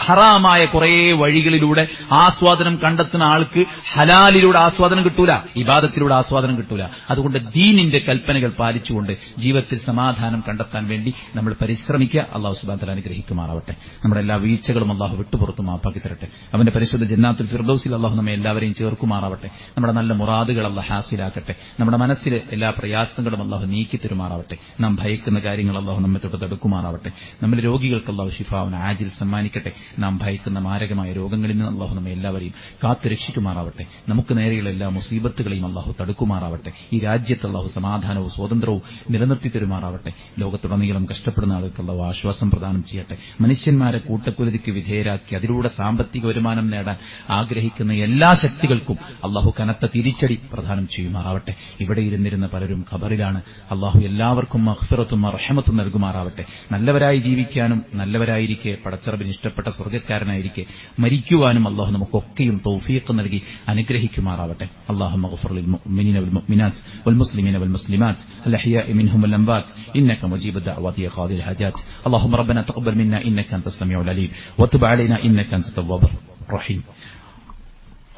ഹറാമായ കുറെ വഴികളിലൂടെ ആസ്വാദനം കണ്ടെത്തുന്ന ആൾക്ക് ഹലാലിലൂടെ ആസ്വാദനം കിട്ടൂല, ഇബാദത്തിലൂടെ ആസ്വാദനം കിട്ടൂല. അതുകൊണ്ട് ദീനിന്റെ കൽപ്പനകൾ പാലിച്ചുകൊണ്ട് ജീവിതത്തിൽ സമാധാനം കണ്ടെത്താൻ വേണ്ടി നമ്മൾ പരിശ്രമിക്കുക. അല്ലാഹു സുബ്ഹാനഹു വ തആല അനുഗ്രഹിക്കുമാറാവട്ടെ. നമ്മുടെ എല്ലാ വീഴ്ചകളും അല്ലാഹു വിട്ടുപുറത്ത് മാപ്പാക്കി തരട്ടെ. അവന്റെ പരിശുദ്ധ ജന്നാത്തുൽ ഫിർദൗസിൽ അല്ലാഹു നമ്മെ എല്ലാവരെയും ചേർക്കുമാറാവട്ടെ. നമ്മുടെ നല്ല മുറാദുകൾ അല്ലാഹു ഹാസിലാക്കട്ടെ. നമ്മുടെ മനസ്സിലെ എല്ലാ പ്രയാസങ്ങളും അല്ലാഹു നീക്കി തരുമാറാവട്ടെ. നാം ഭയക്കുന്ന കാര്യങ്ങൾ അല്ലാഹു നമ്മെ തൊട്ട് തടുക്കുമാറാവട്ടെ. നമ്മുടെ രോഗികൾക്ക് അല്ലാഹു ശിഫാഉൻ ആജിൽ സമ്മാനിക്കട്ടെ. നാം ഭയക്കുന്ന മാരകമായ രോഗങ്ങളിൽ നിന്ന് അല്ലാഹു നമ്മെ എല്ലാവരെയും കാത്തു രക്ഷിക്കുമാറാവട്ടെ. നമുക്ക് നേരെയുള്ള എല്ലാ മുസീബത്തുകളെയും അല്ലാഹു തടുക്കുമാറാവട്ടെ. ഈ രാജ്യത്ത് അല്ലാഹു സമാധാനവും സ്വാതന്ത്ര്യവും നിലനിർത്തി തരുമാറാവട്ടെ. ലോകത്തുടനീളം കഷ്ടപ്പെടുന്ന ആളുകൾക്ക് അല്ലാഹു ആശ്വാസം പ്രദാനം ചെയ്യട്ടെ. മനുഷ്യന്മാരെ കൂട്ടക്കുരുതിക്ക് വിധേയരാക്കി അതിലൂടെ സാമ്പത്തിക വരുമാനം നേടാൻ ആഗ്രഹിക്കുന്ന എല്ലാ ശക്തികൾക്കും അല്ലാഹു കനത്ത തിരിച്ചടി പ്രദാനം ചെയ്യുമാറാവട്ടെ. ഇവിടെ ഇരുന്നിരുന്ന പലരും ഖബറിലാണ്. അല്ലാഹു എല്ലാവർക്കും മഗ്ഫിറത്തും റഹ്മത്തും നൽകുമാറാവട്ടെ. നല്ലവരായി ജീവിക്കാനും നല്ലവരായിരിക്കെ പടച്ചറബിന് ഇഷ്ടപ്പെട്ട സ്വർഗ്ഗക്കാരനായിരിക്കെ മരിക്കുവാനും അല്ലാഹു നമുക്കൊക്കെയും തൗഫീഖ് നൽകി അനുഗ്രഹിക്കുമാറാവട്ടെ. അല്ലാഹുമ്മ ഗ്ഫിർ ലിൽ മുഅ്മിനീന വൽ മുഅ്മിനാത്ത് വൽ മുസ്ലിമീന വൽ മുസ്ലിമാത്ത് അൽ അഹ്യാഇ മിൻഹും വൽ അംവാത്ത് ഇന്നക മുജീബുദ് ദഅവാതി യാ ഖാദിൽ ഹജാത്ത്. അല്ലാഹുമ്മ റബ്ബനാ തഖബ്ബൽ മിന്നാ ഇന്നക അൻതസ് സമീഉൽ അലീം വതുബ് അലൈനാ ഇന്നക അൻതത് തവ്വാബുർ റഹീം.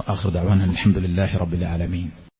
വആഖിറു ദഅവാനാ അൽഹംദുലില്ലാഹി റബ്ബിൽ ആലമീൻ.